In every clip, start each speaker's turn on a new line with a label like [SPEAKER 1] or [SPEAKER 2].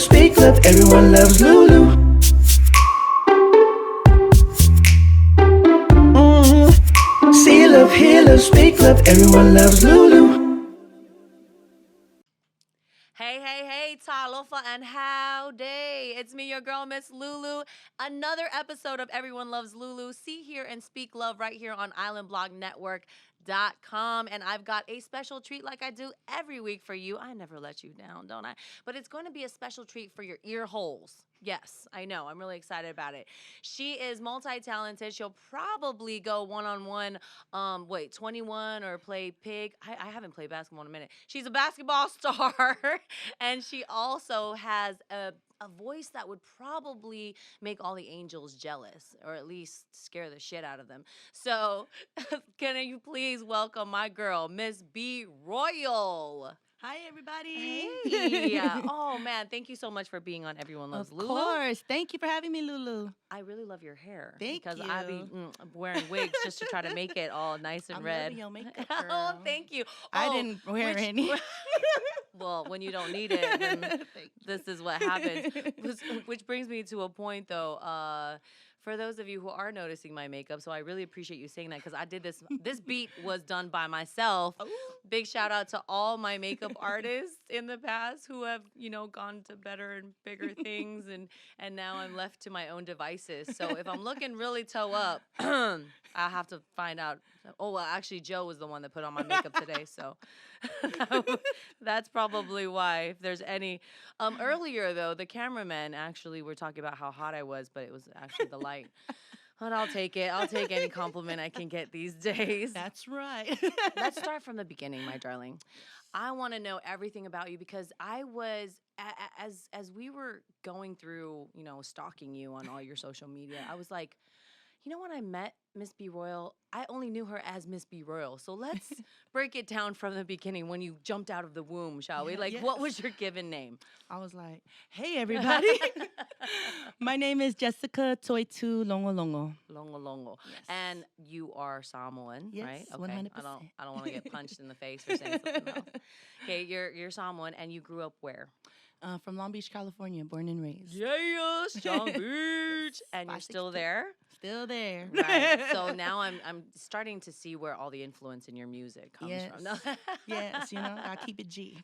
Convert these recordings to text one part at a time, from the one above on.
[SPEAKER 1] speak love, everyone loves Lulu. See love, hear love, speak love, everyone loves Lulu.
[SPEAKER 2] Hey, hey, hey, Talofa and howdy. It's me, your girl, Miss Lulu. Another episode of Everyone Loves Lulu. See, hear, and speak love right here on islandblognetwork.com. And I've got a special treat like I do every week for you. I never let you down, don't I? But it's going to be a special treat for your ear holes. Yes, I know. I'm really excited about it. She is multi-talented. She'll probably go one-on-one, 21 or play pig. I haven't played basketball in a minute. She's a basketball star, and she also has a voice that would probably make all the angels jealous, or at least scare the shit out of them. So, can you please welcome my girl, Miss B Royal?
[SPEAKER 3] Hi, everybody.
[SPEAKER 2] Hey. Oh, man. Thank you so much for being on Everyone Loves Lulu.
[SPEAKER 3] Of course. Thank you for having me, Lulu.
[SPEAKER 2] I really love your hair.
[SPEAKER 3] Thank
[SPEAKER 2] because
[SPEAKER 3] you.
[SPEAKER 2] I be wearing wigs just to try to make it all nice and
[SPEAKER 3] I'm
[SPEAKER 2] red.
[SPEAKER 3] loving your makeup,
[SPEAKER 2] Oh,
[SPEAKER 3] girl.
[SPEAKER 2] thank you.
[SPEAKER 3] I
[SPEAKER 2] Oh,
[SPEAKER 3] didn't wear any.
[SPEAKER 2] Well, when you don't need it, then this is what happens. Which brings me to a point, though. For those of you who are noticing my makeup, so I really appreciate you saying that because I did this. This beat was done by myself.
[SPEAKER 3] Ooh.
[SPEAKER 2] Big shout out to all my makeup artists in the past who have, gone to better and bigger things, and now I'm left to my own devices. So if I'm looking really toe up, I have to find out. Oh well, actually, Joe was the one that put on my makeup today, so that's probably why. If there's any, earlier though, the cameramen actually were talking about how hot I was, but it was actually the light. But I'll take it. I'll take any compliment I can get these days.
[SPEAKER 3] That's right.
[SPEAKER 2] Let's start from the beginning, my darling. I want to know everything about you because I was as we were going through, stalking you on all your social media. I was like, when I met Miss B Royal, I only knew her as Miss B Royal. So let's break it down from the beginning when you jumped out of the womb, shall we? Like, what was your given name?
[SPEAKER 3] I was like, hey, everybody. My name is Jessica Toitu Longo Longo.
[SPEAKER 2] Longo Longo.
[SPEAKER 3] Yes.
[SPEAKER 2] And you are Samoan,
[SPEAKER 3] Yes,
[SPEAKER 2] right?
[SPEAKER 3] 100%.
[SPEAKER 2] I don't want to get punched in the face for saying something else. Okay, you're Samoan and you grew up where?
[SPEAKER 3] From Long Beach, California, born and raised.
[SPEAKER 2] Yes, John Beach. And you're still there?
[SPEAKER 3] Still there.
[SPEAKER 2] Right. So now I'm starting to see where all the influence in your music comes from. No.
[SPEAKER 3] Yes, I keep it G.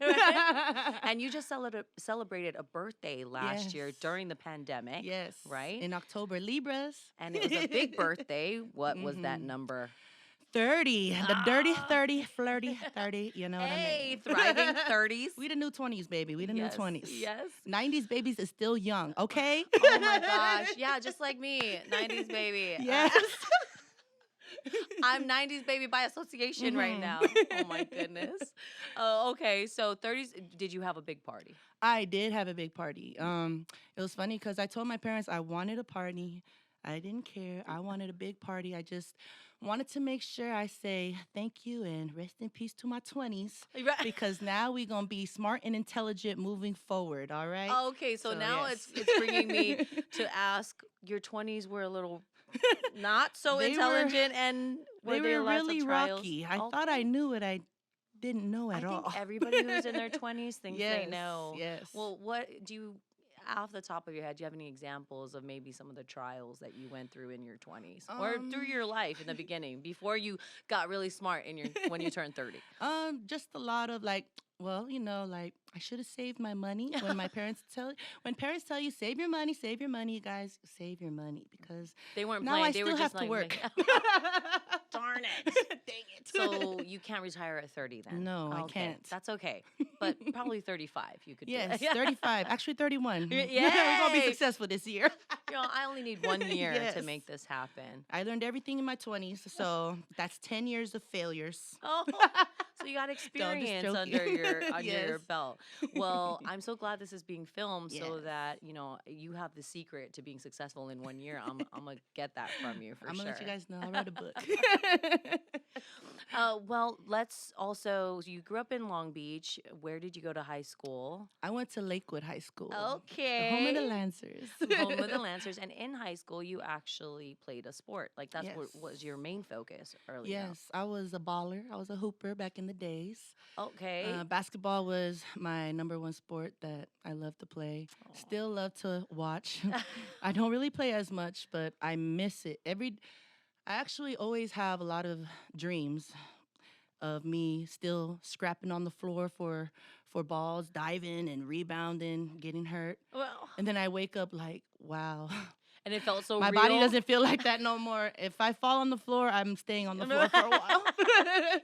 [SPEAKER 2] And you just celebrated a birthday last year during the pandemic.
[SPEAKER 3] Yes.
[SPEAKER 2] Right?
[SPEAKER 3] In October, Libras.
[SPEAKER 2] And it was a big birthday. What was that number?
[SPEAKER 3] 30. The dirty 30, flirty 30. You know what I mean?
[SPEAKER 2] Hey, thriving 30s.
[SPEAKER 3] We the new 20s, baby. We the new 20s.
[SPEAKER 2] Yes.
[SPEAKER 3] 90s babies is still young, okay?
[SPEAKER 2] Oh my gosh. Yeah, just like me. 90s baby.
[SPEAKER 3] Yes.
[SPEAKER 2] I'm 90s baby by association right now. Oh my goodness. Okay, so 30s. Did you have a big party?
[SPEAKER 3] I did have a big party. It was funny because I told my parents I wanted a party. I didn't care. I wanted a big party. I just wanted to make sure I say thank you and rest in peace to my 20s.
[SPEAKER 2] Right.
[SPEAKER 3] Because now we're going to be smart and intelligent moving forward, all right?
[SPEAKER 2] Okay, so now
[SPEAKER 3] yes.
[SPEAKER 2] it's bringing me to ask, your 20s were a little not so
[SPEAKER 3] They
[SPEAKER 2] intelligent and
[SPEAKER 3] they
[SPEAKER 2] there
[SPEAKER 3] were
[SPEAKER 2] lots of
[SPEAKER 3] really
[SPEAKER 2] trials?
[SPEAKER 3] rocky. I thought I knew what I didn't know at all.
[SPEAKER 2] I think everybody who's in their 20s thinks they know.
[SPEAKER 3] Yes.
[SPEAKER 2] Well, what do you, off the top of your head, do you have any examples of maybe some of the trials that you went through in your 20s or through your life in the beginning before you got really smart when you turned 30?
[SPEAKER 3] Just a lot of well, I should have saved my money. When parents tell you save your money, guys, save your money because
[SPEAKER 2] they weren't
[SPEAKER 3] now
[SPEAKER 2] playing.
[SPEAKER 3] I
[SPEAKER 2] They
[SPEAKER 3] still
[SPEAKER 2] were
[SPEAKER 3] have
[SPEAKER 2] just
[SPEAKER 3] to work.
[SPEAKER 2] Darn it.
[SPEAKER 3] Dang it.
[SPEAKER 2] So you can't retire at 30 then?
[SPEAKER 3] No, I
[SPEAKER 2] Okay,
[SPEAKER 3] can't.
[SPEAKER 2] That's okay. But probably 35 you could
[SPEAKER 3] Yes,
[SPEAKER 2] do it.
[SPEAKER 3] 35. Actually, 31.
[SPEAKER 2] Yay!
[SPEAKER 3] We're going to be successful this year.
[SPEAKER 2] I only need 1 year to
[SPEAKER 3] Yes.
[SPEAKER 2] make this happen.
[SPEAKER 3] I learned everything in my 20s, so that's 10 years of failures.
[SPEAKER 2] Oh, so you got experience
[SPEAKER 3] joking.
[SPEAKER 2] under your
[SPEAKER 3] Yes.
[SPEAKER 2] belt. Well, I'm so glad this is being filmed so
[SPEAKER 3] Yes.
[SPEAKER 2] that you have the secret to being successful in 1 year. I'm gonna get that from you for
[SPEAKER 3] I'm
[SPEAKER 2] sure.
[SPEAKER 3] going to let you guys know. I wrote a book.
[SPEAKER 2] Well, let's also. You grew up in Long Beach. Where did you go to high school?
[SPEAKER 3] I went to Lakewood High School, the home of the
[SPEAKER 2] Okay.
[SPEAKER 3] Lancers.
[SPEAKER 2] Home of the Lancers. And in high school, you actually played a sport. Like that's what
[SPEAKER 3] Yes.
[SPEAKER 2] was your main focus early on.
[SPEAKER 3] Yes, I was a baller. I was a hooper back in the days.
[SPEAKER 2] Okay.
[SPEAKER 3] Basketball was my number one sport that I love to play. Still love to watch. I don't really play as much, but I miss it. I actually always have a lot of dreams of me still scrapping on the floor for balls, diving and rebounding, getting hurt.
[SPEAKER 2] Well,
[SPEAKER 3] And then I wake up like, wow.
[SPEAKER 2] and it felt so
[SPEAKER 3] My
[SPEAKER 2] real.
[SPEAKER 3] body doesn't feel like that no more. If I fall on the floor, I'm staying on the floor for a while.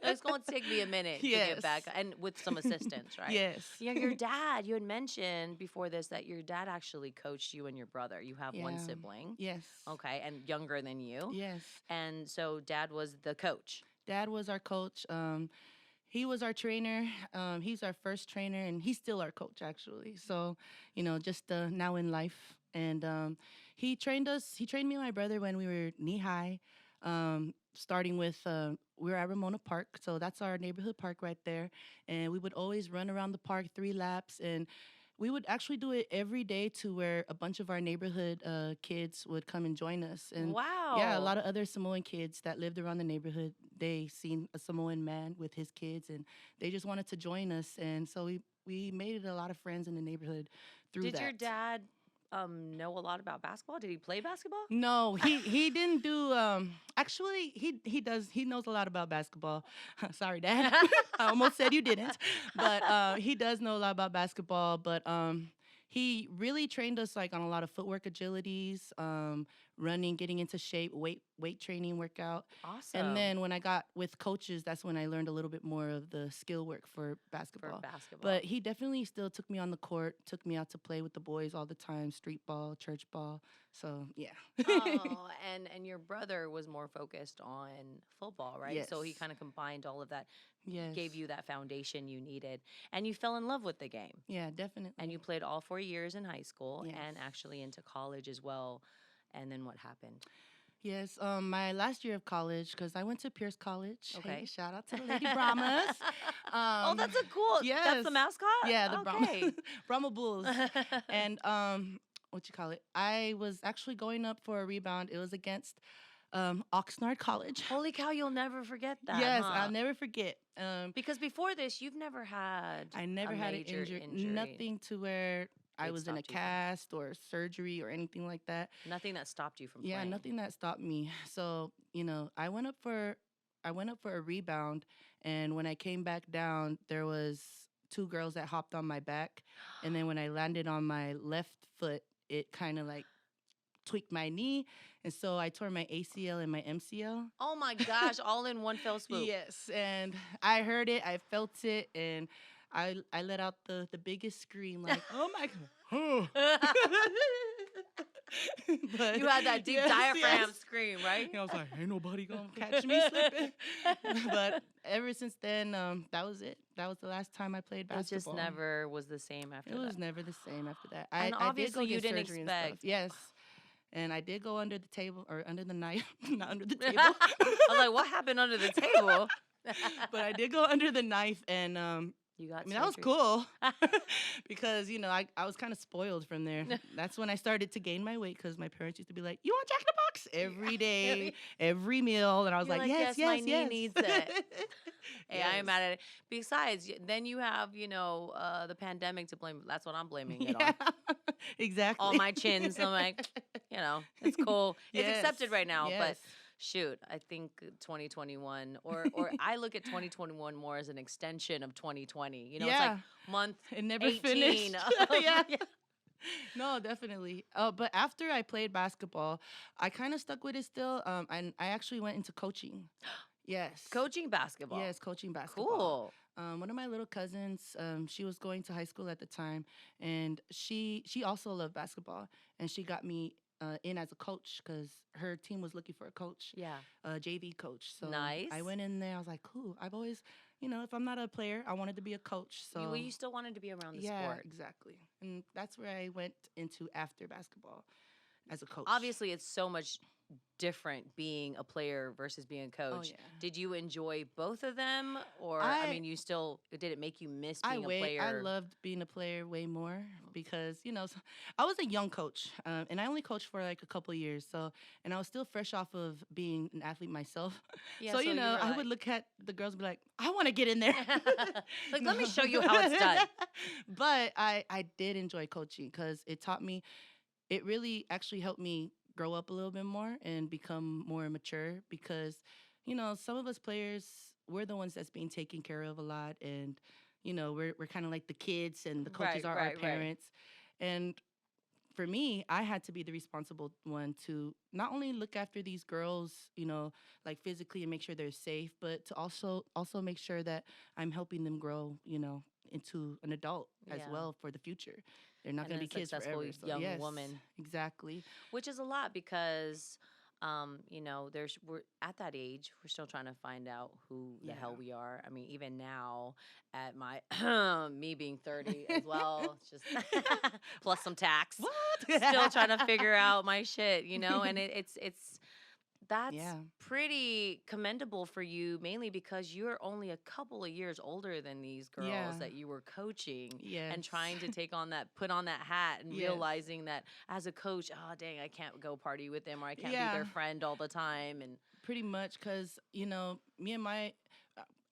[SPEAKER 2] It's going to take me a minute to
[SPEAKER 3] Yes.
[SPEAKER 2] get back, and with some assistance, right?
[SPEAKER 3] Yes.
[SPEAKER 2] Yeah, your dad. You had mentioned before this that your dad actually coached you and your brother. You have one
[SPEAKER 3] Yeah.
[SPEAKER 2] sibling,
[SPEAKER 3] Yes.
[SPEAKER 2] okay, and younger than you.
[SPEAKER 3] Yes.
[SPEAKER 2] And so dad was the coach.
[SPEAKER 3] Dad was our coach. He was our trainer. He's our first trainer, and he's still our coach, actually. So, just now in life. And he trained us. He trained me and my brother when we were knee high. Starting with we were at Ramona Park, so that's our neighborhood park right there. And we would always run around the park 3 laps, and we would actually do it every day to where a bunch of our neighborhood kids would come and join us. And
[SPEAKER 2] Wow.
[SPEAKER 3] yeah, a lot of other Samoan kids that lived around the neighborhood, they seen a Samoan man with his kids, and they just wanted to join us. And so we made a lot of friends in the neighborhood through that.
[SPEAKER 2] Did your dad know a lot about basketball? Did he play basketball?
[SPEAKER 3] No, he didn't do. Actually, he knows a lot about basketball. Sorry, Dad. I almost said you didn't, but he does know a lot about basketball. But he really trained us like on a lot of footwork agilities, running, getting into shape, weight training, workout.
[SPEAKER 2] Awesome.
[SPEAKER 3] And then when I got with coaches, that's when I learned a little bit more of the skill work for
[SPEAKER 2] for
[SPEAKER 3] basketball.
[SPEAKER 2] basketball.
[SPEAKER 3] But he definitely still took me on the court, took me out to play with the boys all the time, street ball, church ball. So yeah.
[SPEAKER 2] Oh, and your brother was more focused on football, right? So he
[SPEAKER 3] Yes.
[SPEAKER 2] kind of combined all of that,
[SPEAKER 3] Yes.
[SPEAKER 2] gave you that foundation you needed, and you fell in love with the game.
[SPEAKER 3] Yeah, definitely.
[SPEAKER 2] And you played all 4 years in high school
[SPEAKER 3] Yes.
[SPEAKER 2] and actually into college as well. And then what happened?
[SPEAKER 3] Yes, my last year of college, because I went to Pierce College.
[SPEAKER 2] Okay.
[SPEAKER 3] Hey, shout out to the Lady Brahmas.
[SPEAKER 2] Oh, that's a cool. That's
[SPEAKER 3] yes.
[SPEAKER 2] the mascot.
[SPEAKER 3] Yeah, the
[SPEAKER 2] okay.
[SPEAKER 3] Brahma Bulls. And what you call it? I was actually going up for a rebound. It was against Oxnard College.
[SPEAKER 2] Holy cow, you'll never forget that.
[SPEAKER 3] Yes,
[SPEAKER 2] huh?
[SPEAKER 3] I'll never forget.
[SPEAKER 2] Because before this, you've never had.
[SPEAKER 3] I never
[SPEAKER 2] a
[SPEAKER 3] had an
[SPEAKER 2] major
[SPEAKER 3] injury,
[SPEAKER 2] injury.
[SPEAKER 3] nothing to where I
[SPEAKER 2] It
[SPEAKER 3] was in a
[SPEAKER 2] stopped you from-
[SPEAKER 3] cast or surgery or anything like that.
[SPEAKER 2] Nothing that stopped you from
[SPEAKER 3] Yeah,
[SPEAKER 2] playing.
[SPEAKER 3] nothing that stopped me. So, I went up for a rebound, and when I came back down, there was 2 girls that hopped on my back, and then when I landed on my left foot, it kind of like tweaked my knee, and so I tore my ACL and my MCL.
[SPEAKER 2] Oh my gosh, all in one fell swoop.
[SPEAKER 3] Yes, and I heard it, I felt it, and I let out the biggest scream like, "Oh my god." But
[SPEAKER 2] You had that deep
[SPEAKER 3] yes,
[SPEAKER 2] diaphragm
[SPEAKER 3] yes.
[SPEAKER 2] scream, right?
[SPEAKER 3] I was like, ain't nobody gonna catch me slipping. But ever since then, that was it. That was the last time I played
[SPEAKER 2] It
[SPEAKER 3] basketball.
[SPEAKER 2] just never was the same after
[SPEAKER 3] It
[SPEAKER 2] that.
[SPEAKER 3] was never the same after that.
[SPEAKER 2] And
[SPEAKER 3] I did go
[SPEAKER 2] obviously you
[SPEAKER 3] get
[SPEAKER 2] didn't
[SPEAKER 3] surgery and stuff.
[SPEAKER 2] expect-
[SPEAKER 3] Yes. And I did go under the table or under the knife, not under the table.
[SPEAKER 2] I was like, what happened under the table?
[SPEAKER 3] But I did go under the knife, and
[SPEAKER 2] You got.
[SPEAKER 3] I mean, that was
[SPEAKER 2] surgery.
[SPEAKER 3] cool because, I was kind of spoiled from there. That's when I started to gain my weight because my parents used to be like, "You want Jack in the Box?" Every day, every meal. And I was
[SPEAKER 2] You're
[SPEAKER 3] like,
[SPEAKER 2] like,
[SPEAKER 3] yes,
[SPEAKER 2] "Yes, my
[SPEAKER 3] yes,
[SPEAKER 2] knee
[SPEAKER 3] yes.
[SPEAKER 2] needs it." Hey, I am
[SPEAKER 3] Yes.
[SPEAKER 2] mad at it. Besides, then you have, the pandemic to blame. That's what I'm blaming it
[SPEAKER 3] Yeah,
[SPEAKER 2] on.
[SPEAKER 3] exactly.
[SPEAKER 2] All my chins. I'm like, it's cool. It's accepted
[SPEAKER 3] Yes,
[SPEAKER 2] right now, but
[SPEAKER 3] yes.
[SPEAKER 2] shoot, I think 2021 or I look at 2021 more as an extension of 2020. It's like
[SPEAKER 3] Yeah.
[SPEAKER 2] month
[SPEAKER 3] It never
[SPEAKER 2] 18
[SPEAKER 3] finished.
[SPEAKER 2] of-
[SPEAKER 3] Yeah. No, definitely. But after I played basketball, I kind of stuck with it still. And I actually went into coaching. Yes.
[SPEAKER 2] Coaching basketball.
[SPEAKER 3] Yes, coaching basketball.
[SPEAKER 2] Cool.
[SPEAKER 3] One of my little cousins, she was going to high school at the time, and she also loved basketball, and she got me in as a coach because her team was looking for a coach,
[SPEAKER 2] Yeah.
[SPEAKER 3] a JV coach. So
[SPEAKER 2] Nice.
[SPEAKER 3] I went in there. I was like, cool. I've always, if I'm not a player, I wanted to be a coach. So
[SPEAKER 2] Well, you still wanted to be around the
[SPEAKER 3] yeah,
[SPEAKER 2] sport.
[SPEAKER 3] exactly. And that's where I went into after basketball as a coach.
[SPEAKER 2] Obviously, it's so much different being a player versus being a coach.
[SPEAKER 3] yeah.
[SPEAKER 2] Did you enjoy both of them, or I
[SPEAKER 3] I
[SPEAKER 2] mean, you still did it make you miss being a
[SPEAKER 3] I
[SPEAKER 2] player?
[SPEAKER 3] loved being a player way more because I was a young coach, and I only coached for like a couple of years. So, and I was still fresh off of being an athlete myself.
[SPEAKER 2] Yeah,
[SPEAKER 3] So
[SPEAKER 2] so you were
[SPEAKER 3] I would
[SPEAKER 2] like,
[SPEAKER 3] look at the girls and be like, I want to get in there.
[SPEAKER 2] like, let me
[SPEAKER 3] No.
[SPEAKER 2] show you how it's done.
[SPEAKER 3] But I did enjoy coaching because it taught me. It really actually helped me grow up a little bit more and become more mature because some of us players, we're the ones that's being taken care of a lot, and we're kind of like the kids and the coaches
[SPEAKER 2] Right,
[SPEAKER 3] are our
[SPEAKER 2] right, right.
[SPEAKER 3] parents. And for me, I had to be the responsible one to not only look after these girls, like physically and make sure they're safe, but to also make sure that I'm helping them grow, into an adult as
[SPEAKER 2] Yeah.
[SPEAKER 3] well for the future. They're not
[SPEAKER 2] And
[SPEAKER 3] going to
[SPEAKER 2] a
[SPEAKER 3] be kids
[SPEAKER 2] successful
[SPEAKER 3] forever. So
[SPEAKER 2] young
[SPEAKER 3] yes,
[SPEAKER 2] woman,
[SPEAKER 3] exactly.
[SPEAKER 2] which is a lot because, we're at that age. We're still trying to find out who the
[SPEAKER 3] Yeah.
[SPEAKER 2] hell we are. I mean, even now, at my me being 30 as well, it's just plus some tax.
[SPEAKER 3] What?
[SPEAKER 2] Still trying to figure out my shit, and it's that's
[SPEAKER 3] Yeah.
[SPEAKER 2] pretty commendable for you, mainly because you're only a couple of years older than these
[SPEAKER 3] Yeah.
[SPEAKER 2] girls that you were coaching
[SPEAKER 3] Yes.
[SPEAKER 2] and trying to put on that hat and
[SPEAKER 3] Yes.
[SPEAKER 2] realizing that as a coach, oh, dang, I can't go party with them or I can't be
[SPEAKER 3] Yeah.
[SPEAKER 2] their friend all the time. And
[SPEAKER 3] Pretty much, because me and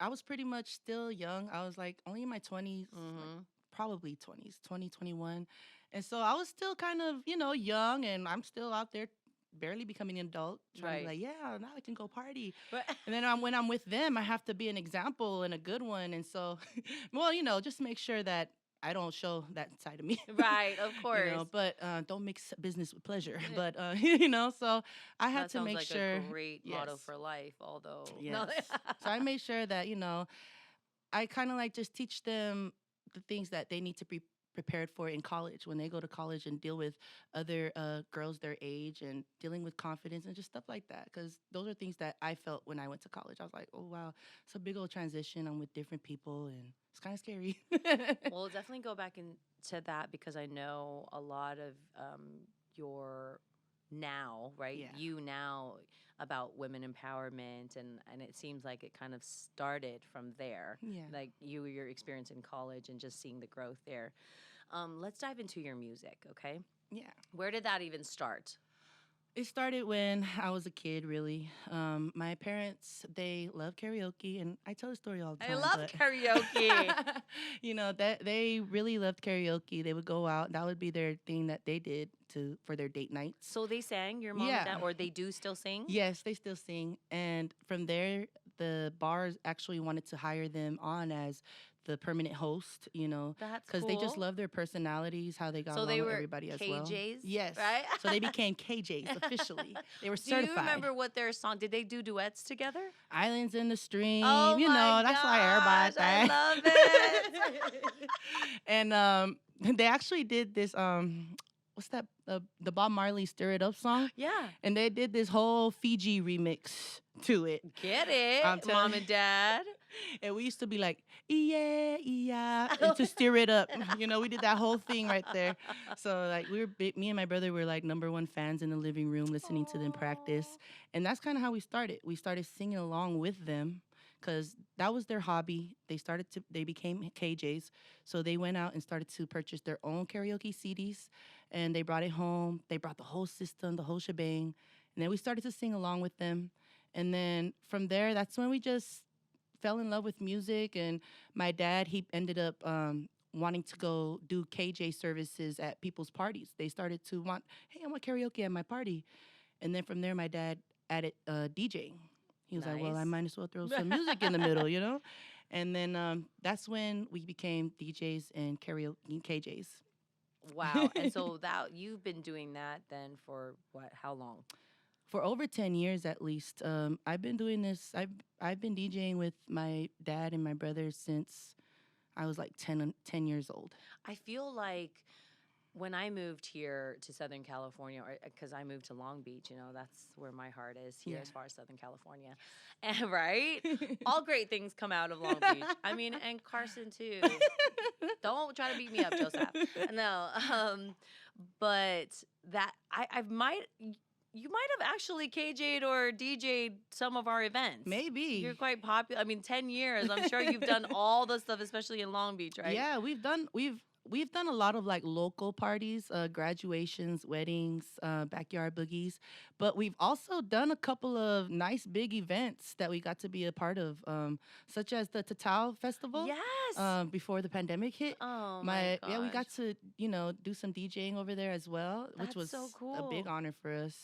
[SPEAKER 3] I was pretty much still young. I was like only in my 20s, like
[SPEAKER 2] hmm
[SPEAKER 3] probably 20s, 2021. And so I was still kind of, young, and I'm still out there barely becoming an adult, trying to be
[SPEAKER 2] right.
[SPEAKER 3] like, yeah, now I can go party.
[SPEAKER 2] But
[SPEAKER 3] And then when I'm with them, I have to be an example and a good one. And so, well, just make sure that I don't show that side of me.
[SPEAKER 2] right, of course.
[SPEAKER 3] But don't mix business with pleasure.
[SPEAKER 2] Eh,
[SPEAKER 3] But, so I had
[SPEAKER 2] That
[SPEAKER 3] to
[SPEAKER 2] sounds
[SPEAKER 3] make
[SPEAKER 2] like a
[SPEAKER 3] sure,
[SPEAKER 2] great
[SPEAKER 3] yes,
[SPEAKER 2] motto for life, although no.
[SPEAKER 3] yes. So I made sure that, I kind of like just teach them the things that they need to be prepared for in college when they go to college and deal with other girls their age and dealing with confidence and just stuff like that. Because those are things that I felt when I went to college. I was like, oh, wow, it's a big old transition. I'm with different people and it's kind of scary.
[SPEAKER 2] We'll definitely go back into that because I know a lot of your now, right?
[SPEAKER 3] Yeah.
[SPEAKER 2] You now about women empowerment and it seems like it kind of started from there.
[SPEAKER 3] Yeah.
[SPEAKER 2] Like your experience in college and just seeing the growth there. Let's dive into your music, okay?
[SPEAKER 3] Yeah.
[SPEAKER 2] Where did that even start?
[SPEAKER 3] It started when I was a kid, really. My parents, they love karaoke, and I tell the story all the
[SPEAKER 2] I
[SPEAKER 3] time.
[SPEAKER 2] love
[SPEAKER 3] but
[SPEAKER 2] karaoke.
[SPEAKER 3] that they really loved karaoke. They would go out. That would be their thing that they did for their date nights.
[SPEAKER 2] So they sang, your mom
[SPEAKER 3] Yeah.
[SPEAKER 2] and dad, or they do still sing?
[SPEAKER 3] Yes, they still sing. And from there, the bars actually wanted to hire them on as the permanent host,
[SPEAKER 2] That's
[SPEAKER 3] because they just
[SPEAKER 2] cool.
[SPEAKER 3] love their personalities, how they got
[SPEAKER 2] So
[SPEAKER 3] along
[SPEAKER 2] they
[SPEAKER 3] with
[SPEAKER 2] were
[SPEAKER 3] everybody as well.
[SPEAKER 2] KJs,
[SPEAKER 3] Yes.
[SPEAKER 2] right?
[SPEAKER 3] So they became KJs officially. They were
[SPEAKER 2] Do you
[SPEAKER 3] certified.
[SPEAKER 2] remember what their song? Did they do duets together?
[SPEAKER 3] Islands in the Stream,
[SPEAKER 2] Oh my
[SPEAKER 3] that's why everybody
[SPEAKER 2] gosh, I
[SPEAKER 3] think.
[SPEAKER 2] love it.
[SPEAKER 3] And they actually did this what's that the Bob Marley Stir It Up song?
[SPEAKER 2] Yeah.
[SPEAKER 3] And they did this whole Fiji remix to it.
[SPEAKER 2] Get
[SPEAKER 3] I'm
[SPEAKER 2] it,
[SPEAKER 3] telling
[SPEAKER 2] mom and dad.
[SPEAKER 3] And we used to be like, yeah, yeah, and to stir it up. We did that whole thing right there. So like we were big, me and my brother were like #1 fans in the living room listening to them practice.
[SPEAKER 2] Aw.
[SPEAKER 3] And that's kind of how we started. We started singing along with them because that was their hobby. They became KJs. So they went out and started to purchase their own karaoke CDs and they brought it home. They brought the whole system, the whole shebang. And then we started to sing along with them. And then from there, that's when we just fell in love with music. And my dad, he ended up wanting to go do KJ services at people's parties. They started to want, hey, I want karaoke at my party. And then from there, my dad added DJing. He was like, well, I
[SPEAKER 2] Nice.
[SPEAKER 3] might as well throw some music in the middle. And then that's when we became DJs and karaoke KJs.
[SPEAKER 2] Wow. And so that you've been doing that then for what? How long?
[SPEAKER 3] For over 10 years at least. I've been doing this. I've been DJing with my dad and my brother since I was like 10 years old.
[SPEAKER 2] I feel like when I moved here to Southern California, because I moved to Long Beach, that's where my heart is here
[SPEAKER 3] Yeah.
[SPEAKER 2] as far as Southern California. And right? All great things come out of Long Beach. I mean, and Carson too. Don't try to beat me up, Joseph. No. But that I might you might have actually KJ'd or DJ'd some of our events.
[SPEAKER 3] Maybe.
[SPEAKER 2] You're quite popular. I mean, 10 years. I'm sure you've done all the stuff, especially in Long Beach, right?
[SPEAKER 3] Yeah, we've done a lot of like local parties, graduations, weddings, backyard boogies, but we've also done a couple of nice big events that we got to be a part of, such as the Tatao Festival.
[SPEAKER 2] Yes.
[SPEAKER 3] Before the pandemic hit.
[SPEAKER 2] Oh my gosh.
[SPEAKER 3] Yeah, we got to do some DJing over there as well, which
[SPEAKER 2] That's
[SPEAKER 3] was
[SPEAKER 2] so
[SPEAKER 3] a big
[SPEAKER 2] cool.
[SPEAKER 3] honor for us.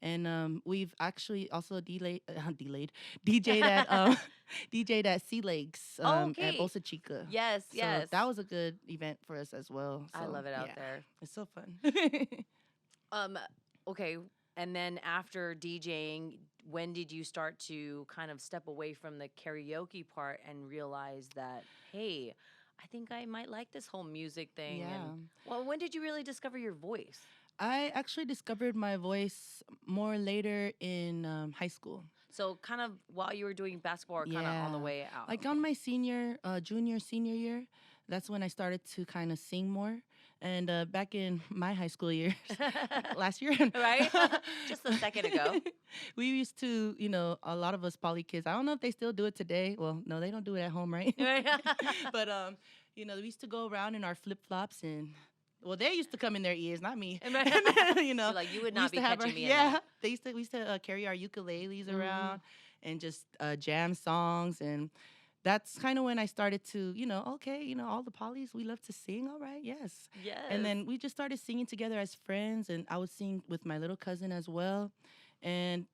[SPEAKER 3] And we've actually also DJ'd at DJ'd at Sea Lakes
[SPEAKER 2] Oh,
[SPEAKER 3] at
[SPEAKER 2] okay.
[SPEAKER 3] Bosa Chica.
[SPEAKER 2] Yes,
[SPEAKER 3] So
[SPEAKER 2] yes.
[SPEAKER 3] that was a good event for us as well.
[SPEAKER 2] I
[SPEAKER 3] So,
[SPEAKER 2] love it out
[SPEAKER 3] yeah,
[SPEAKER 2] there.
[SPEAKER 3] it's so fun.
[SPEAKER 2] Um, okay. And then after DJing, when did you start to kind of step away from the karaoke part and realize that, hey, I think I might like this whole music thing?
[SPEAKER 3] Yeah.
[SPEAKER 2] And well, when did you really discover your voice?
[SPEAKER 3] I actually discovered my voice more later in high school.
[SPEAKER 2] So kind of while you were doing basketball or kind of on the
[SPEAKER 3] Yeah.
[SPEAKER 2] way out.
[SPEAKER 3] Like on my junior, senior year, that's when I started to kind of sing more. And back in my high school years, last year,
[SPEAKER 2] Right? Just a second ago.
[SPEAKER 3] we used to, a lot of us poly kids. I don't know if they still do it today. Well, no, they don't do it at home, right? But we used to go around in our flip flops and. Well, they used to come in their ears, not me.
[SPEAKER 2] You're like, you would
[SPEAKER 3] we
[SPEAKER 2] not
[SPEAKER 3] used
[SPEAKER 2] be
[SPEAKER 3] to have
[SPEAKER 2] catching
[SPEAKER 3] our,
[SPEAKER 2] me in
[SPEAKER 3] yeah,
[SPEAKER 2] that.
[SPEAKER 3] we used to carry our ukuleles around and just jam songs, and that's kind of when I started to, okay, all the polys, we love to sing, all right, yes.
[SPEAKER 2] Yes.
[SPEAKER 3] And then we just started singing together as friends, and I would sing with my little cousin as well, and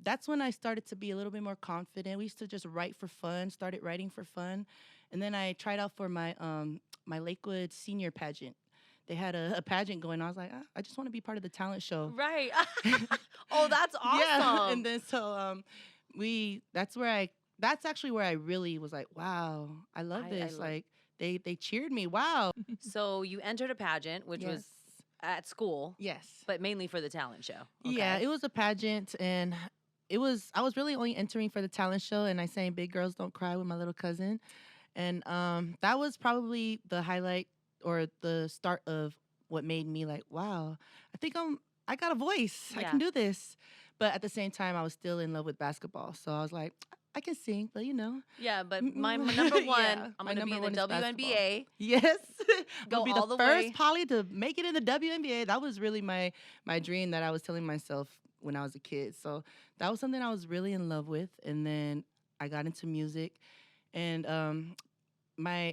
[SPEAKER 3] that's when I started to be a little bit more confident. We used to just write for fun, started writing for fun, and then I tried out for my my Lakewood senior pageant. They had a pageant going on. I was like, I just want to be part of the talent show.
[SPEAKER 2] Right. Oh, that's awesome.
[SPEAKER 3] Yeah. And then so that's actually where I really was like, wow, I love this. Like they cheered me. Wow.
[SPEAKER 2] So you entered a pageant, which was at school.
[SPEAKER 3] Yes.
[SPEAKER 2] But mainly for the talent show. Okay.
[SPEAKER 3] Yeah, it was a pageant, and I was really only entering for the talent show, and I sang Big Girls Don't Cry with my little cousin. And that was probably the highlight or the start of what made me like, wow, I got a voice. I
[SPEAKER 2] Yeah.
[SPEAKER 3] can do this. But at the same time, I was still in love with basketball. So I was like, I can sing, but
[SPEAKER 2] Yeah, but my number one,
[SPEAKER 3] Yeah,
[SPEAKER 2] I'm
[SPEAKER 3] my
[SPEAKER 2] going to be in the
[SPEAKER 3] number one is
[SPEAKER 2] WNBA.
[SPEAKER 3] yes.
[SPEAKER 2] Go
[SPEAKER 3] I'll be
[SPEAKER 2] all
[SPEAKER 3] the
[SPEAKER 2] the
[SPEAKER 3] first
[SPEAKER 2] way.
[SPEAKER 3] poly to make it in the WNBA. That was really my dream that I was telling myself when I was a kid. So that was something I was really in love with. And then I got into music, and my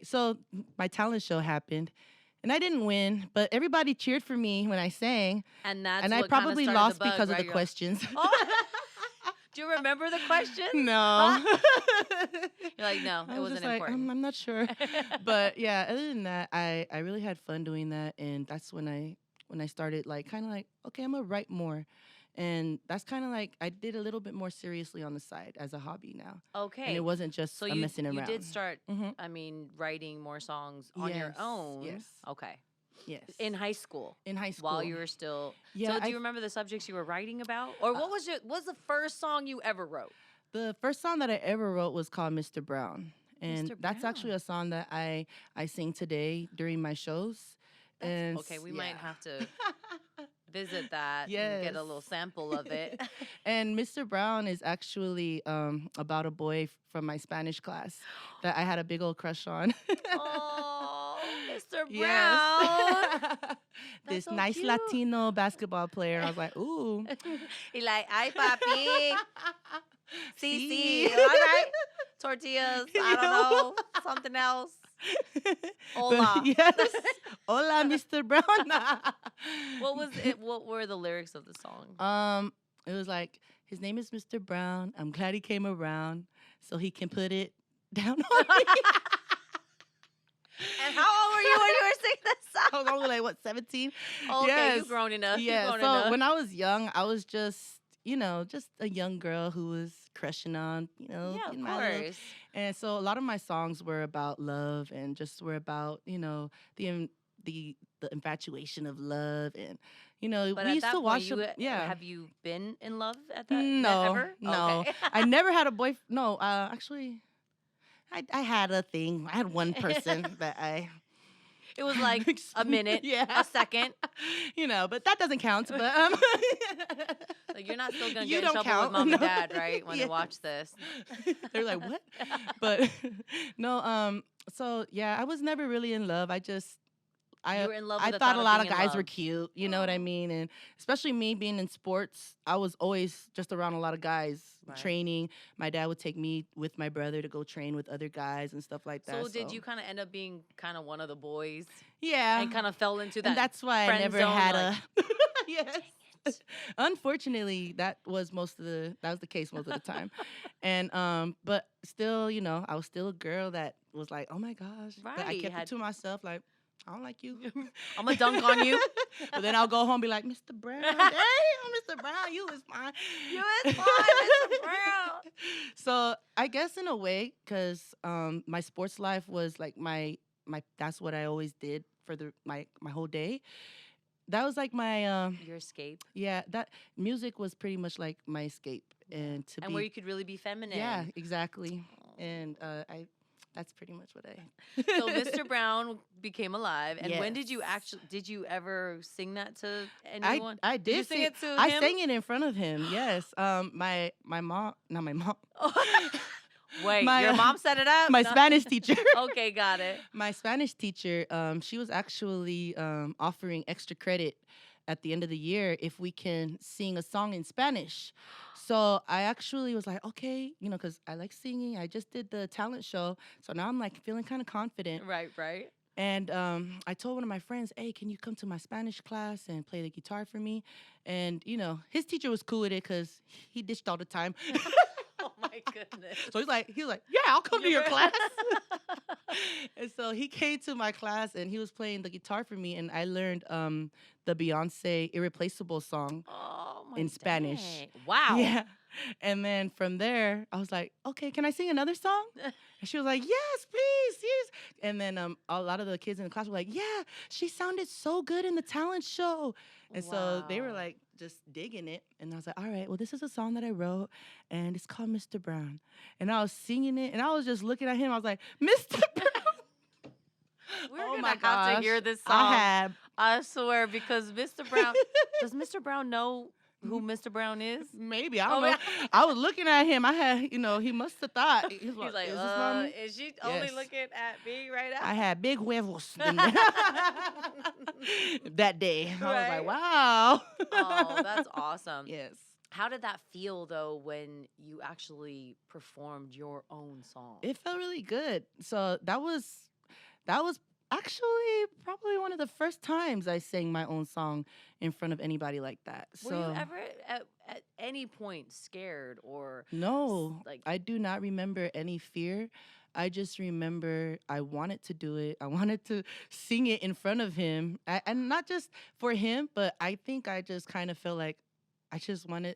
[SPEAKER 3] talent show happened, and I didn't win, but everybody cheered for me when I sang,
[SPEAKER 2] And that's
[SPEAKER 3] and I
[SPEAKER 2] what kinda
[SPEAKER 3] probably
[SPEAKER 2] started
[SPEAKER 3] lost
[SPEAKER 2] the bug,
[SPEAKER 3] because
[SPEAKER 2] right?
[SPEAKER 3] of the questions.
[SPEAKER 2] Oh. Do you remember the question?
[SPEAKER 3] No.
[SPEAKER 2] You're like, no,
[SPEAKER 3] I
[SPEAKER 2] it
[SPEAKER 3] was
[SPEAKER 2] wasn't
[SPEAKER 3] just like,
[SPEAKER 2] important.
[SPEAKER 3] I'm not sure. But yeah, other than that, I really had fun doing that, and that's when I started like kind of like, okay, I'm gonna write more. And that's kind of like I did a little bit more seriously on the side as a hobby now.
[SPEAKER 2] Okay.
[SPEAKER 3] And it wasn't just
[SPEAKER 2] So
[SPEAKER 3] a
[SPEAKER 2] you
[SPEAKER 3] messing around.
[SPEAKER 2] you did start,
[SPEAKER 3] Mhm.
[SPEAKER 2] I mean, writing more songs on your
[SPEAKER 3] Yes,
[SPEAKER 2] own.
[SPEAKER 3] yes.
[SPEAKER 2] Okay.
[SPEAKER 3] Yes.
[SPEAKER 2] In high school.
[SPEAKER 3] In high school.
[SPEAKER 2] While you were still.
[SPEAKER 3] Yeah,
[SPEAKER 2] So do
[SPEAKER 3] I-
[SPEAKER 2] you remember the subjects you were writing about? Or what was the first song you ever wrote?
[SPEAKER 3] The first song that I ever wrote was called Mr. Brown. And
[SPEAKER 2] Mr.
[SPEAKER 3] that's actually
[SPEAKER 2] Brown.
[SPEAKER 3] a song that I sing today during my shows. And
[SPEAKER 2] Okay, we might
[SPEAKER 3] yeah.
[SPEAKER 2] have to visit that and get a little
[SPEAKER 3] Yes.
[SPEAKER 2] sample of it.
[SPEAKER 3] And Mr. Brown is actually about a boy from my Spanish class that I had a big old crush on.
[SPEAKER 2] Oh, Mr. Brown.
[SPEAKER 3] Yes. This
[SPEAKER 2] so
[SPEAKER 3] nice
[SPEAKER 2] cute.
[SPEAKER 3] Latino basketball player. I was like, ooh.
[SPEAKER 2] He like, ay, papi.
[SPEAKER 3] Sí.
[SPEAKER 2] Sí, all right. Tortillas, I don't know, something else. Hola.
[SPEAKER 3] But yes. Hola, Mr. Brown.
[SPEAKER 2] What was it? What were the lyrics of the song?
[SPEAKER 3] It was like, his name is Mr. Brown. I'm glad he came around so he can put it down on me.
[SPEAKER 2] And how old were you when you were singing this
[SPEAKER 3] I
[SPEAKER 2] song?
[SPEAKER 3] was only like, what, 17?
[SPEAKER 2] Okay,
[SPEAKER 3] Yes.
[SPEAKER 2] you've grown enough.
[SPEAKER 3] Yeah,
[SPEAKER 2] You've grown
[SPEAKER 3] so
[SPEAKER 2] enough.
[SPEAKER 3] when I was young, I was just, just a young girl who was crushing on,
[SPEAKER 2] Yeah, of
[SPEAKER 3] in my little-
[SPEAKER 2] course.
[SPEAKER 3] And so a lot of my songs were about love and just were about, the infatuation of love. And,
[SPEAKER 2] But
[SPEAKER 3] we
[SPEAKER 2] at
[SPEAKER 3] used
[SPEAKER 2] that
[SPEAKER 3] to
[SPEAKER 2] point,
[SPEAKER 3] watch,
[SPEAKER 2] yeah. Have you been in love at that?
[SPEAKER 3] No,
[SPEAKER 2] ever?
[SPEAKER 3] no.
[SPEAKER 2] Okay.
[SPEAKER 3] I never had a boyfriend. No, actually, I had a thing. I had one person that
[SPEAKER 2] It was like a minute,
[SPEAKER 3] yeah,
[SPEAKER 2] a second.
[SPEAKER 3] But that doesn't count. But
[SPEAKER 2] Like you're not still gonna
[SPEAKER 3] you
[SPEAKER 2] get in
[SPEAKER 3] don't
[SPEAKER 2] trouble
[SPEAKER 3] count.
[SPEAKER 2] with mom
[SPEAKER 3] No.
[SPEAKER 2] and dad, right? When they
[SPEAKER 3] Yes.
[SPEAKER 2] watch this.
[SPEAKER 3] They're like, what? But no. So yeah, I was never really in love.
[SPEAKER 2] You were in love
[SPEAKER 3] I
[SPEAKER 2] with the
[SPEAKER 3] thought
[SPEAKER 2] thought
[SPEAKER 3] a
[SPEAKER 2] of
[SPEAKER 3] lot
[SPEAKER 2] being
[SPEAKER 3] of
[SPEAKER 2] in
[SPEAKER 3] guys were
[SPEAKER 2] love.
[SPEAKER 3] cute. You know what I
[SPEAKER 2] Aw.
[SPEAKER 3] mean? And especially me being in sports, I was always just around a lot of guys
[SPEAKER 2] Right.
[SPEAKER 3] training. My dad would take me with my brother to go train with other guys and stuff like that.
[SPEAKER 2] So did you kind of end up being kind of one of the boys
[SPEAKER 3] Yeah.
[SPEAKER 2] and kind of fell into that?
[SPEAKER 3] And that's why I
[SPEAKER 2] friend
[SPEAKER 3] never
[SPEAKER 2] zone,
[SPEAKER 3] had
[SPEAKER 2] like,
[SPEAKER 3] a. Yes. Unfortunately, that was the case most of the time, and but still, I was still a girl that was like, oh my gosh, but I
[SPEAKER 2] Right,
[SPEAKER 3] kept
[SPEAKER 2] had-
[SPEAKER 3] it to myself, like I don't like you.
[SPEAKER 2] I'm gonna dunk on you.
[SPEAKER 3] But then I'll go home and be like, Mr. Brown, hey, Mr. Brown, you is fine.
[SPEAKER 2] You is fine, Mr. Brown.
[SPEAKER 3] So I guess in a way, because my sports life was like my that's what I always did for my whole day. That was like my
[SPEAKER 2] Your escape.
[SPEAKER 3] yeah, that music was pretty much like my escape, and to
[SPEAKER 2] And
[SPEAKER 3] be
[SPEAKER 2] where you could really be feminine.
[SPEAKER 3] yeah, exactly.
[SPEAKER 2] Aw.
[SPEAKER 3] And I that's pretty much what I.
[SPEAKER 2] So Mr. Brown became alive. And when did you
[SPEAKER 3] Yes.
[SPEAKER 2] did you ever sing that to
[SPEAKER 3] I
[SPEAKER 2] anyone?
[SPEAKER 3] I
[SPEAKER 2] Did you
[SPEAKER 3] did
[SPEAKER 2] sing it to
[SPEAKER 3] I
[SPEAKER 2] him?
[SPEAKER 3] sang it in front of him. Yes. My mom, not my mom.
[SPEAKER 2] Wait,
[SPEAKER 3] My,
[SPEAKER 2] your mom set it up?
[SPEAKER 3] my
[SPEAKER 2] No.
[SPEAKER 3] Spanish teacher.
[SPEAKER 2] Okay, got it.
[SPEAKER 3] My Spanish teacher, she was actually offering extra credit at the end of the year if we can sing a song in Spanish. So I actually was like, okay, because I like singing. I just did the talent show. So now I'm like feeling kind of confident.
[SPEAKER 2] Right, right.
[SPEAKER 3] And I told one of my friends, hey, can you come to my Spanish class and play the guitar for me? And, his teacher was cool with it because he ditched all the time.
[SPEAKER 2] Oh my goodness.
[SPEAKER 3] So he was like, yeah, I'll come to your
[SPEAKER 2] were-
[SPEAKER 3] class. And so he came to my class and he was playing the guitar for me, and I learned the Beyonce Irreplaceable song.
[SPEAKER 2] Oh my
[SPEAKER 3] In Spanish.
[SPEAKER 2] dang. Wow.
[SPEAKER 3] Yeah. And then from there, I was like, okay, can I sing another song? And she was like, yes, please, yes. And then a lot of the kids in the class were like, yeah, she sounded so good in the talent show. And so they were
[SPEAKER 2] Wow.
[SPEAKER 3] like just digging it. And I was like, all right, well, this is a song that I wrote and it's called Mr. Brown. And I was singing it and I was just looking at him. I was like, Mr. Brown.
[SPEAKER 2] We're
[SPEAKER 3] Oh
[SPEAKER 2] gonna
[SPEAKER 3] my
[SPEAKER 2] have to
[SPEAKER 3] gosh.
[SPEAKER 2] hear this
[SPEAKER 3] I
[SPEAKER 2] song.
[SPEAKER 3] had.
[SPEAKER 2] I swear, because Mr. Brown does Mr. Brown know who Mr. Brown is?
[SPEAKER 3] Maybe. I
[SPEAKER 2] Oh,
[SPEAKER 3] don't know.
[SPEAKER 2] yeah.
[SPEAKER 3] I was looking at him. I had, he must have thought. He was
[SPEAKER 2] He's like,
[SPEAKER 3] is this mommy?
[SPEAKER 2] is she only
[SPEAKER 3] Yes.
[SPEAKER 2] looking at me right now?
[SPEAKER 3] I had big huevos that day. I was
[SPEAKER 2] Right.
[SPEAKER 3] like, wow.
[SPEAKER 2] Oh, that's awesome.
[SPEAKER 3] Yes.
[SPEAKER 2] How did that feel though when you actually performed your own song?
[SPEAKER 3] It felt really good. So that was actually probably one of the first times I sang my own song in front of anybody like that.
[SPEAKER 2] Were
[SPEAKER 3] So
[SPEAKER 2] you ever at any point scared or
[SPEAKER 3] no,
[SPEAKER 2] like
[SPEAKER 3] I do not remember any fear. I just remember I wanted to do it. I wanted to sing it in front of him. And not just for him, but I think I just kind of felt like I just wanted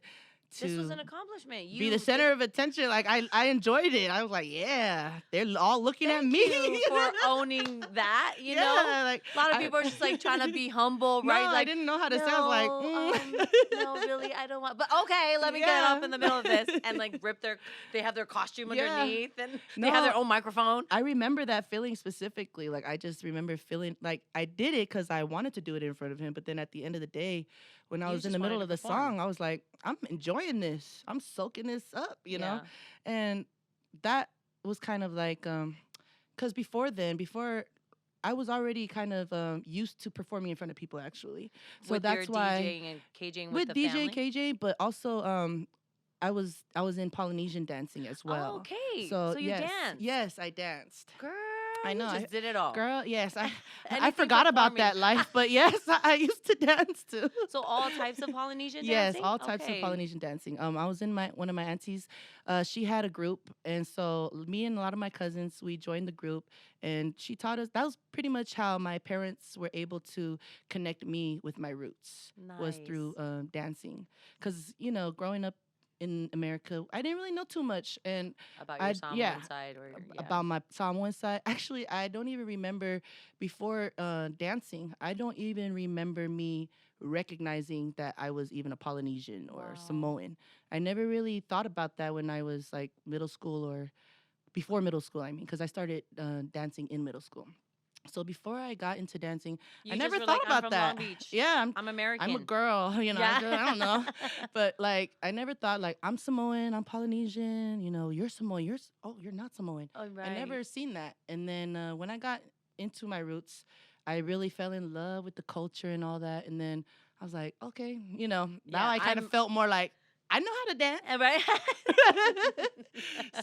[SPEAKER 3] to
[SPEAKER 2] this was an accomplishment? You
[SPEAKER 3] be the center of attention. Like I enjoyed it. I was like, yeah, they're all looking at
[SPEAKER 2] Thank
[SPEAKER 3] me.
[SPEAKER 2] you for owning that, you
[SPEAKER 3] Yeah,
[SPEAKER 2] know?
[SPEAKER 3] like,
[SPEAKER 2] A lot of people are just like trying to be humble,
[SPEAKER 3] no,
[SPEAKER 2] right?
[SPEAKER 3] I
[SPEAKER 2] Like,
[SPEAKER 3] didn't know how to say. I was like,
[SPEAKER 2] no, really, I don't want. But okay, let me get up in the middle of this and like they have their costume
[SPEAKER 3] Yeah.
[SPEAKER 2] underneath and they have their
[SPEAKER 3] No.
[SPEAKER 2] own microphone.
[SPEAKER 3] I remember that feeling specifically. Like I just remember feeling like I did it because I wanted to do it in front of him. But then at the end of the day, when I
[SPEAKER 2] You
[SPEAKER 3] was in
[SPEAKER 2] just
[SPEAKER 3] the middle
[SPEAKER 2] wanted
[SPEAKER 3] of
[SPEAKER 2] to
[SPEAKER 3] the
[SPEAKER 2] perform.
[SPEAKER 3] song, I was like, I'm enjoying this. I'm soaking this up,
[SPEAKER 2] Yeah.
[SPEAKER 3] And that was kind of like, because before I was already kind of used to performing in front of people actually. So
[SPEAKER 2] With
[SPEAKER 3] that's
[SPEAKER 2] your
[SPEAKER 3] why
[SPEAKER 2] DJing and KJing
[SPEAKER 3] with
[SPEAKER 2] with the
[SPEAKER 3] DJ
[SPEAKER 2] family.
[SPEAKER 3] KJ, but also I was in Polynesian dancing as well.
[SPEAKER 2] Oh, okay.
[SPEAKER 3] So,
[SPEAKER 2] So you
[SPEAKER 3] yes,
[SPEAKER 2] danced.
[SPEAKER 3] yes, I danced.
[SPEAKER 2] Girl,
[SPEAKER 3] I know,
[SPEAKER 2] You just did it all.
[SPEAKER 3] Girl, yes, I
[SPEAKER 2] Anything
[SPEAKER 3] forgot about that
[SPEAKER 2] performing.
[SPEAKER 3] life, but yes, I used to dance too.
[SPEAKER 2] So all types of Polynesian
[SPEAKER 3] Yes,
[SPEAKER 2] dancing?
[SPEAKER 3] all types of
[SPEAKER 2] Okay.
[SPEAKER 3] Polynesian dancing. I was in one of my aunties. She had a group, and so me and a lot of my cousins we joined the group, and she taught us. That was pretty much how my parents were able to connect me with my roots was through
[SPEAKER 2] Nice.
[SPEAKER 3] dancing. Because growing up in America, I didn't really know too much, and
[SPEAKER 2] About your Samoan
[SPEAKER 3] yeah,
[SPEAKER 2] side or your, yeah.
[SPEAKER 3] about my Samoan side. Actually, I don't even remember before dancing. I don't even remember me recognizing that I was even a Polynesian or
[SPEAKER 2] Wow.
[SPEAKER 3] Samoan. I never really thought about that when I was like middle school or before middle school. I mean, because I started dancing in middle school. So before I got into dancing,
[SPEAKER 2] You
[SPEAKER 3] I
[SPEAKER 2] just
[SPEAKER 3] never
[SPEAKER 2] were
[SPEAKER 3] thought
[SPEAKER 2] like, I'm
[SPEAKER 3] about
[SPEAKER 2] from
[SPEAKER 3] that.
[SPEAKER 2] Long Beach.
[SPEAKER 3] Yeah,
[SPEAKER 2] I'm American.
[SPEAKER 3] I'm a girl,
[SPEAKER 2] Yeah.
[SPEAKER 3] I don't know. But like I never thought like I'm Samoan, I'm Polynesian, you're Samoan, you're not Samoan.
[SPEAKER 2] Oh,
[SPEAKER 3] I
[SPEAKER 2] right.
[SPEAKER 3] never seen that. And then when I got into my roots, I really fell in love with the culture and all that. And then I was like, okay, now
[SPEAKER 2] Yeah,
[SPEAKER 3] I kind of felt more like I know how to dance.
[SPEAKER 2] Right.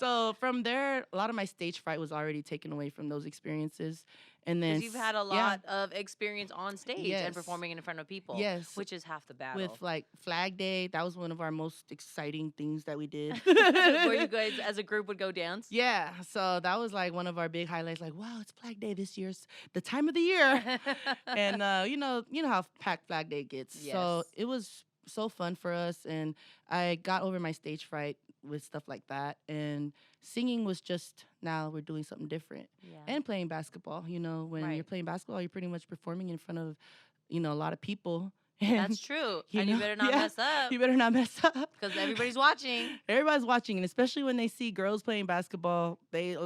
[SPEAKER 3] So from there, a lot of my stage fright was already taken away from those experiences. And then
[SPEAKER 2] Because you've had a lot of experience on stage and
[SPEAKER 3] Yes.
[SPEAKER 2] performing in front of people.
[SPEAKER 3] Yes.
[SPEAKER 2] Which is half the battle.
[SPEAKER 3] With like Flag Day, that was one of our most exciting things that we did.
[SPEAKER 2] Where you guys as a group would go dance.
[SPEAKER 3] Yeah, so that was like one of our big highlights. Like, wow, it's Flag Day this year's the time of the year, and you know how packed Flag Day gets. So
[SPEAKER 2] Yes.
[SPEAKER 3] it was so fun for us, and I got over my stage fright with stuff like that. And singing was just now we're doing something different,
[SPEAKER 2] Yeah.
[SPEAKER 3] and playing basketball. When
[SPEAKER 2] Right.
[SPEAKER 3] you're playing basketball, you're pretty much performing in front of a lot of people.
[SPEAKER 2] That's true. And you better not mess up.
[SPEAKER 3] You better not mess up.
[SPEAKER 2] Because everybody's watching.
[SPEAKER 3] Everybody's watching, and especially when they see girls playing basketball, they,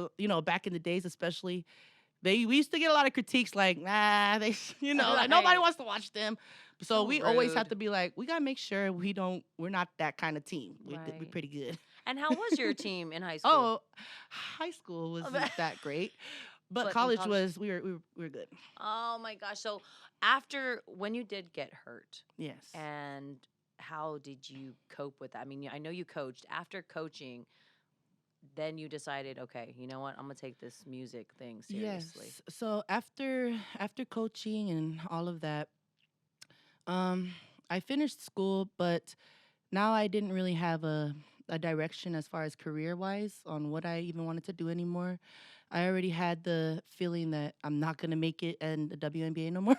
[SPEAKER 3] back in the days, especially, we used to get a lot of critiques like, nah, they, like nobody
[SPEAKER 2] Right.
[SPEAKER 3] wants to watch them. So
[SPEAKER 2] So
[SPEAKER 3] we always
[SPEAKER 2] rude.
[SPEAKER 3] have to be like, we gotta make sure we're not that kind of team. We're
[SPEAKER 2] Right.
[SPEAKER 3] pretty good.
[SPEAKER 2] And how was your team in high school?
[SPEAKER 3] Oh, high school wasn't that great, but
[SPEAKER 2] But in
[SPEAKER 3] college
[SPEAKER 2] college-
[SPEAKER 3] was we were good.
[SPEAKER 2] Oh my gosh. So after when you did get hurt,
[SPEAKER 3] Yes.
[SPEAKER 2] and how did you cope with that? I mean, I know you coached. After coaching, then you decided, okay, you know what? I'm gonna take this music thing seriously.
[SPEAKER 3] Yes. So after coaching and all of that, I finished school, but now I didn't really have a direction as far as career wise on what I even wanted to do anymore. I already had the feeling that I'm not gonna make it in the WNBA no more.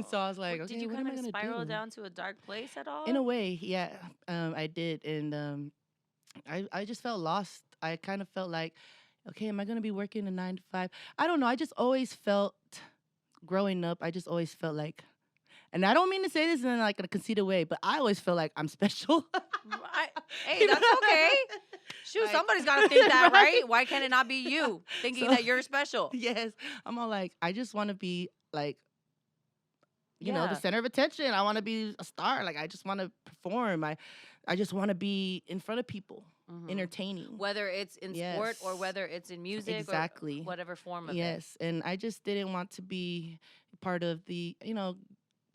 [SPEAKER 3] So I was like, okay,
[SPEAKER 2] did you
[SPEAKER 3] what
[SPEAKER 2] kind
[SPEAKER 3] am I
[SPEAKER 2] of
[SPEAKER 3] gonna
[SPEAKER 2] spiral
[SPEAKER 3] do?
[SPEAKER 2] down to a dark place at all?
[SPEAKER 3] In a way, yeah, I did, and I just felt lost. I kind of felt like, okay, am I gonna be working a 9 to 5? I don't know. I just always felt, growing up, I just always felt like, and I don't mean to say this in like a conceited way, but I always feel like I'm special.
[SPEAKER 2] Hey, that's okay. Shoot,
[SPEAKER 3] Like-
[SPEAKER 2] somebody's got to think that,
[SPEAKER 3] Right?
[SPEAKER 2] right? Why can't it not be you thinking
[SPEAKER 3] So-
[SPEAKER 2] that you're special?
[SPEAKER 3] Yes, I'm all like, I just want to be like, the
[SPEAKER 2] Yeah.
[SPEAKER 3] center of attention. I want to be a star. Like, I just want to perform. I just want to be in front of people,
[SPEAKER 2] Mhm.
[SPEAKER 3] entertaining.
[SPEAKER 2] Whether it's in sport or
[SPEAKER 3] Yes.
[SPEAKER 2] whether it's in music
[SPEAKER 3] Exactly.
[SPEAKER 2] or whatever form of
[SPEAKER 3] Yes, and I just didn't want to be part of the,
[SPEAKER 2] it.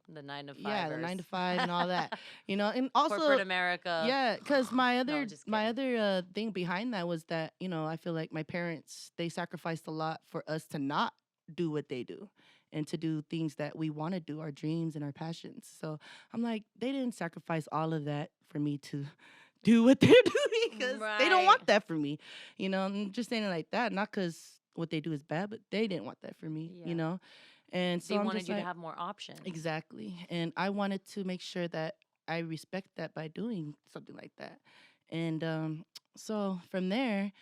[SPEAKER 2] The 9 to 5.
[SPEAKER 3] yeah, the 9 to 5 and all that, and also
[SPEAKER 2] Corporate America.
[SPEAKER 3] yeah, because my other
[SPEAKER 2] just
[SPEAKER 3] my
[SPEAKER 2] kidding.
[SPEAKER 3] other thing behind that was that I feel like my parents, they sacrificed a lot for us to not do what they do and to do things that we want to do, our dreams and our passions. So I'm like, they didn't sacrifice all of that for me to do what they're doing because they don't
[SPEAKER 2] Right.
[SPEAKER 3] want that for me. I'm just saying it like that, not because what they do is bad, but they didn't want that for me.
[SPEAKER 2] Yeah.
[SPEAKER 3] And so
[SPEAKER 2] They
[SPEAKER 3] I'm
[SPEAKER 2] wanted
[SPEAKER 3] just
[SPEAKER 2] you
[SPEAKER 3] like,
[SPEAKER 2] to have more options.
[SPEAKER 3] exactly. And I wanted to make sure that I respect that by doing something like that. And so from there,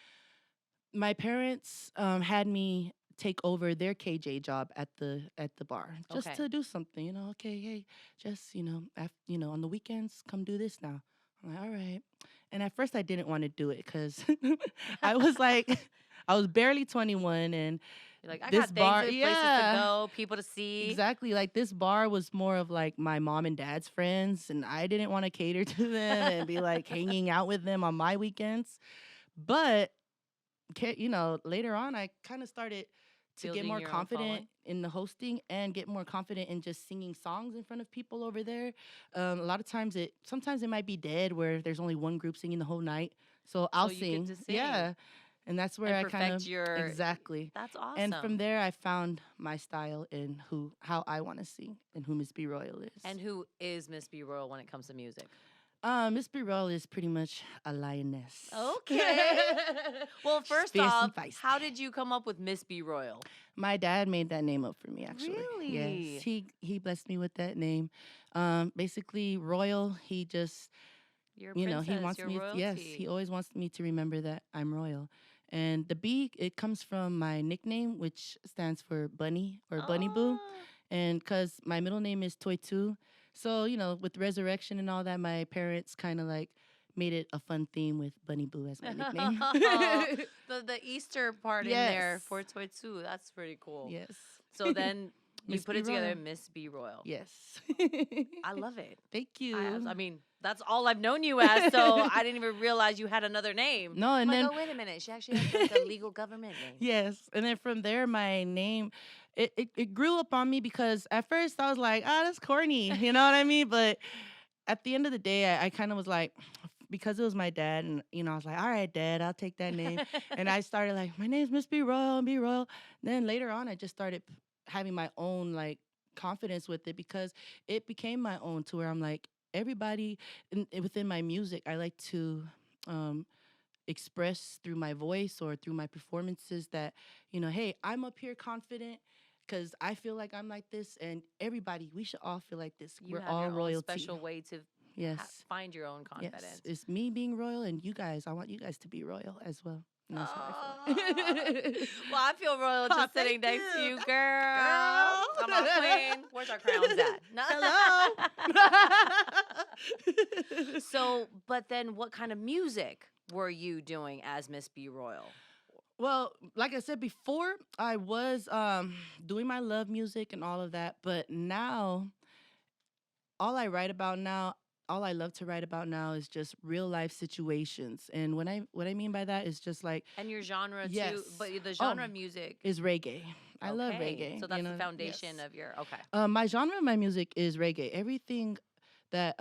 [SPEAKER 3] my parents had me take over their KJ job at the bar just
[SPEAKER 2] Okay.
[SPEAKER 3] to do something. Okay, hey, just on the weekends, come do this now. I'm like, all right. And at first, I didn't want to do it because I was like, I was barely 21, and
[SPEAKER 2] You're like, I
[SPEAKER 3] this
[SPEAKER 2] got things,
[SPEAKER 3] bar-
[SPEAKER 2] places
[SPEAKER 3] yeah.
[SPEAKER 2] to go, people to see.
[SPEAKER 3] exactly, like this bar was more of like my mom and dad's friends, and I didn't want to cater to them and be like hanging out with them on my weekends. But later on, I kind of started to get
[SPEAKER 2] Building
[SPEAKER 3] more
[SPEAKER 2] your own
[SPEAKER 3] confident
[SPEAKER 2] following.
[SPEAKER 3] in the hosting and get more confident in just singing songs in front of people over there. A lot of times sometimes it might be dead where there's only one group singing the whole night. So I'll
[SPEAKER 2] you
[SPEAKER 3] sing.
[SPEAKER 2] get to sing.
[SPEAKER 3] Yeah. And that's where
[SPEAKER 2] And
[SPEAKER 3] I kind of
[SPEAKER 2] perfect your-
[SPEAKER 3] exactly.
[SPEAKER 2] That's awesome.
[SPEAKER 3] And from there I found my style in how I want to sing and who Miss B Royal is.
[SPEAKER 2] And who is Miss B Royal when it comes to music?
[SPEAKER 3] Miss B Royal is pretty much a lioness.
[SPEAKER 2] Okay. Well, first
[SPEAKER 3] Fierce and
[SPEAKER 2] off,
[SPEAKER 3] feisty.
[SPEAKER 2] how did you come up with Miss B Royal?
[SPEAKER 3] My dad made that name up for me, actually.
[SPEAKER 2] Really?
[SPEAKER 3] Yes, he blessed me with that name. Basically, royal. He just,
[SPEAKER 2] Your
[SPEAKER 3] he
[SPEAKER 2] princess,
[SPEAKER 3] wants
[SPEAKER 2] your
[SPEAKER 3] me.
[SPEAKER 2] royalty.
[SPEAKER 3] Yes, he always wants me to remember that I'm royal. And the B, it comes from my nickname, which stands for Bunny or Bunny Boo.
[SPEAKER 2] Ah.
[SPEAKER 3] And because my middle name is Toitu, so with resurrection and all that, my parents kind of like made it a fun theme with Bunny Boo as my nickname.
[SPEAKER 2] The Easter part in there
[SPEAKER 3] Yes.
[SPEAKER 2] for Toitsu. That's pretty cool.
[SPEAKER 3] Yes.
[SPEAKER 2] So then you
[SPEAKER 3] Miss
[SPEAKER 2] put
[SPEAKER 3] B
[SPEAKER 2] it together,
[SPEAKER 3] Royal.
[SPEAKER 2] Miss B Royal.
[SPEAKER 3] Yes.
[SPEAKER 2] I love it.
[SPEAKER 3] Thank you.
[SPEAKER 2] I mean, that's all I've known you as, so I didn't even realize you had another name.
[SPEAKER 3] No, and
[SPEAKER 2] I'm
[SPEAKER 3] then
[SPEAKER 2] like, oh, wait a minute. She actually has like a legal government name.
[SPEAKER 3] yes, and then from there, my name it grew up on me because at first I was like, ah, that's corny, you know what I mean? But at the end of the day, I kind of was like, because it was my dad, and I was like, all right, Dad, I'll take that name, and I started like, my name's Miss B Royal, B Royal. Then later on, I just started having my own like confidence with it because it became my own to where I'm like everybody within my music, I like to. Um, express through my voice or through my performances that, hey, I'm up here confident because I feel like I'm like this, and everybody, we should all feel like this.
[SPEAKER 2] You
[SPEAKER 3] We're
[SPEAKER 2] have
[SPEAKER 3] all
[SPEAKER 2] your own
[SPEAKER 3] royalty.
[SPEAKER 2] special way to
[SPEAKER 3] Yes.
[SPEAKER 2] find your own
[SPEAKER 3] Yes.
[SPEAKER 2] confidence.
[SPEAKER 3] It's me being royal, and you guys, I want you guys to be royal as well. And that's how I
[SPEAKER 2] Aw.
[SPEAKER 3] feel.
[SPEAKER 2] Well, I feel royal
[SPEAKER 3] Aw,
[SPEAKER 2] just sitting
[SPEAKER 3] thank
[SPEAKER 2] next to
[SPEAKER 3] you.
[SPEAKER 2] you, girl.
[SPEAKER 3] Girl.
[SPEAKER 2] I'm a queen. Where's our crowns at? No.
[SPEAKER 3] Hello.
[SPEAKER 2] So, but then what kind of music were you doing as Miss B Royal?
[SPEAKER 3] Well, like I said before, I was doing my love music and all of that, but now all I write about now, all I love to write about now is just real life situations. And what I mean by that is just like
[SPEAKER 2] And your genre too,
[SPEAKER 3] yes.
[SPEAKER 2] but the
[SPEAKER 3] Oh,
[SPEAKER 2] genre of music.
[SPEAKER 3] is reggae. I love
[SPEAKER 2] Okay,
[SPEAKER 3] reggae.
[SPEAKER 2] so that's the foundation
[SPEAKER 3] yes.
[SPEAKER 2] of your okay.
[SPEAKER 3] My genre of my music is reggae. Everything that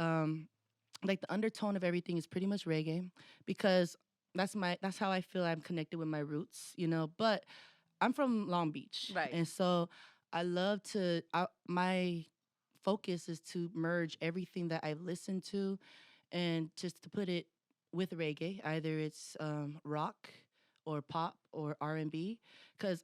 [SPEAKER 3] like the undertone of everything is pretty much reggae because that's how I feel I'm connected with my roots. But I'm from Long Beach.
[SPEAKER 2] Right.
[SPEAKER 3] And so I love to my focus is to merge everything that I've listened to and just to put it with reggae. Either it's rock or pop or R&B cuz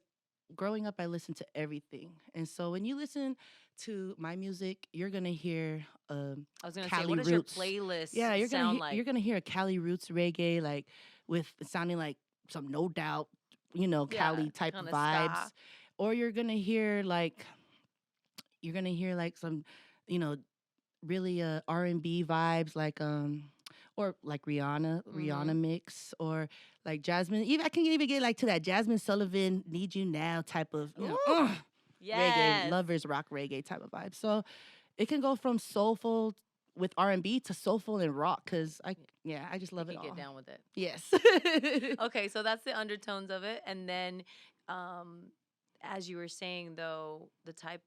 [SPEAKER 3] growing up I listened to everything. And so when you listen to my music, you're going to hear
[SPEAKER 2] I was gonna say,
[SPEAKER 3] Cali
[SPEAKER 2] what does
[SPEAKER 3] roots.
[SPEAKER 2] your playlist
[SPEAKER 3] Yeah,
[SPEAKER 2] sound like?
[SPEAKER 3] you're gonna hear a Cali roots reggae like with sounding like some No Doubt,
[SPEAKER 2] Yeah,
[SPEAKER 3] Cali type
[SPEAKER 2] kinda
[SPEAKER 3] vibes,
[SPEAKER 2] ska.
[SPEAKER 3] or you're gonna hear like some, you know, really R&B vibes or like Rihanna
[SPEAKER 2] Mhm.
[SPEAKER 3] mix or like Jasmine. Even I can even get like to that Jasmine Sullivan "Need You Now" type of
[SPEAKER 2] Ooh,
[SPEAKER 3] reggae
[SPEAKER 2] yes.
[SPEAKER 3] lovers rock reggae type of vibe. So it can go from soulful with R&B to soulful and rock because I just
[SPEAKER 2] You
[SPEAKER 3] love it
[SPEAKER 2] could get
[SPEAKER 3] all.
[SPEAKER 2] down with it.
[SPEAKER 3] Yes.
[SPEAKER 2] Okay, so that's the undertones of it, and then, um, as you were saying though, the type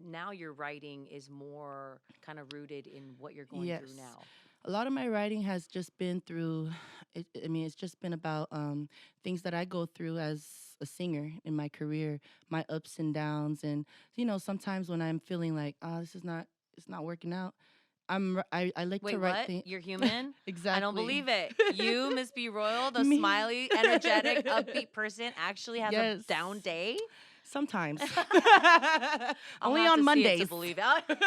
[SPEAKER 2] now your writing is more kind of rooted in what you're going
[SPEAKER 3] Yes.
[SPEAKER 2] through now.
[SPEAKER 3] A lot of my writing has just been through I mean it's just been about things that I go through as a singer in my career, my ups and downs, and sometimes when I'm feeling like, oh, this is not it's not working out, I like to
[SPEAKER 2] Wait,
[SPEAKER 3] write
[SPEAKER 2] what?
[SPEAKER 3] things.
[SPEAKER 2] You're human? I don't
[SPEAKER 3] Exactly.
[SPEAKER 2] believe it. You, Miss B Royal, the
[SPEAKER 3] Me.
[SPEAKER 2] smiley, energetic, upbeat person, actually has a
[SPEAKER 3] Yes.
[SPEAKER 2] down day?
[SPEAKER 3] Sometimes.
[SPEAKER 2] I'll
[SPEAKER 3] Only
[SPEAKER 2] have
[SPEAKER 3] on
[SPEAKER 2] to see it
[SPEAKER 3] Mondays.
[SPEAKER 2] to believe it.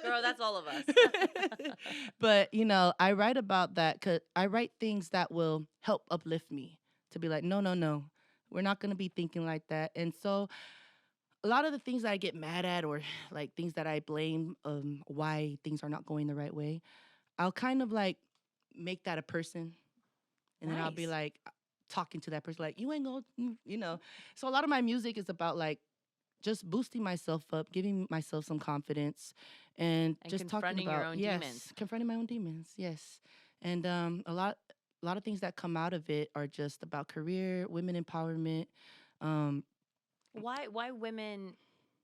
[SPEAKER 2] Girl, that's all of us.
[SPEAKER 3] But I write about that because I write things that will help uplift me to be like, no, no, no, we're not gonna be thinking like that. And so a lot of the things that I get mad at or like things that I blame why things are not going the right way, I'll kind of like make that a person, and then I'll be
[SPEAKER 2] Nice.
[SPEAKER 3] like talking to that person like, you ain't gonna. So a lot of my music is about like just boosting myself up, giving myself some confidence, and
[SPEAKER 2] And
[SPEAKER 3] just talking
[SPEAKER 2] confronting your
[SPEAKER 3] about
[SPEAKER 2] own
[SPEAKER 3] yes,
[SPEAKER 2] demons.
[SPEAKER 3] confronting my own demons. Yes, and a lot of things that come out of it are just about career, women empowerment. Um,
[SPEAKER 2] Why women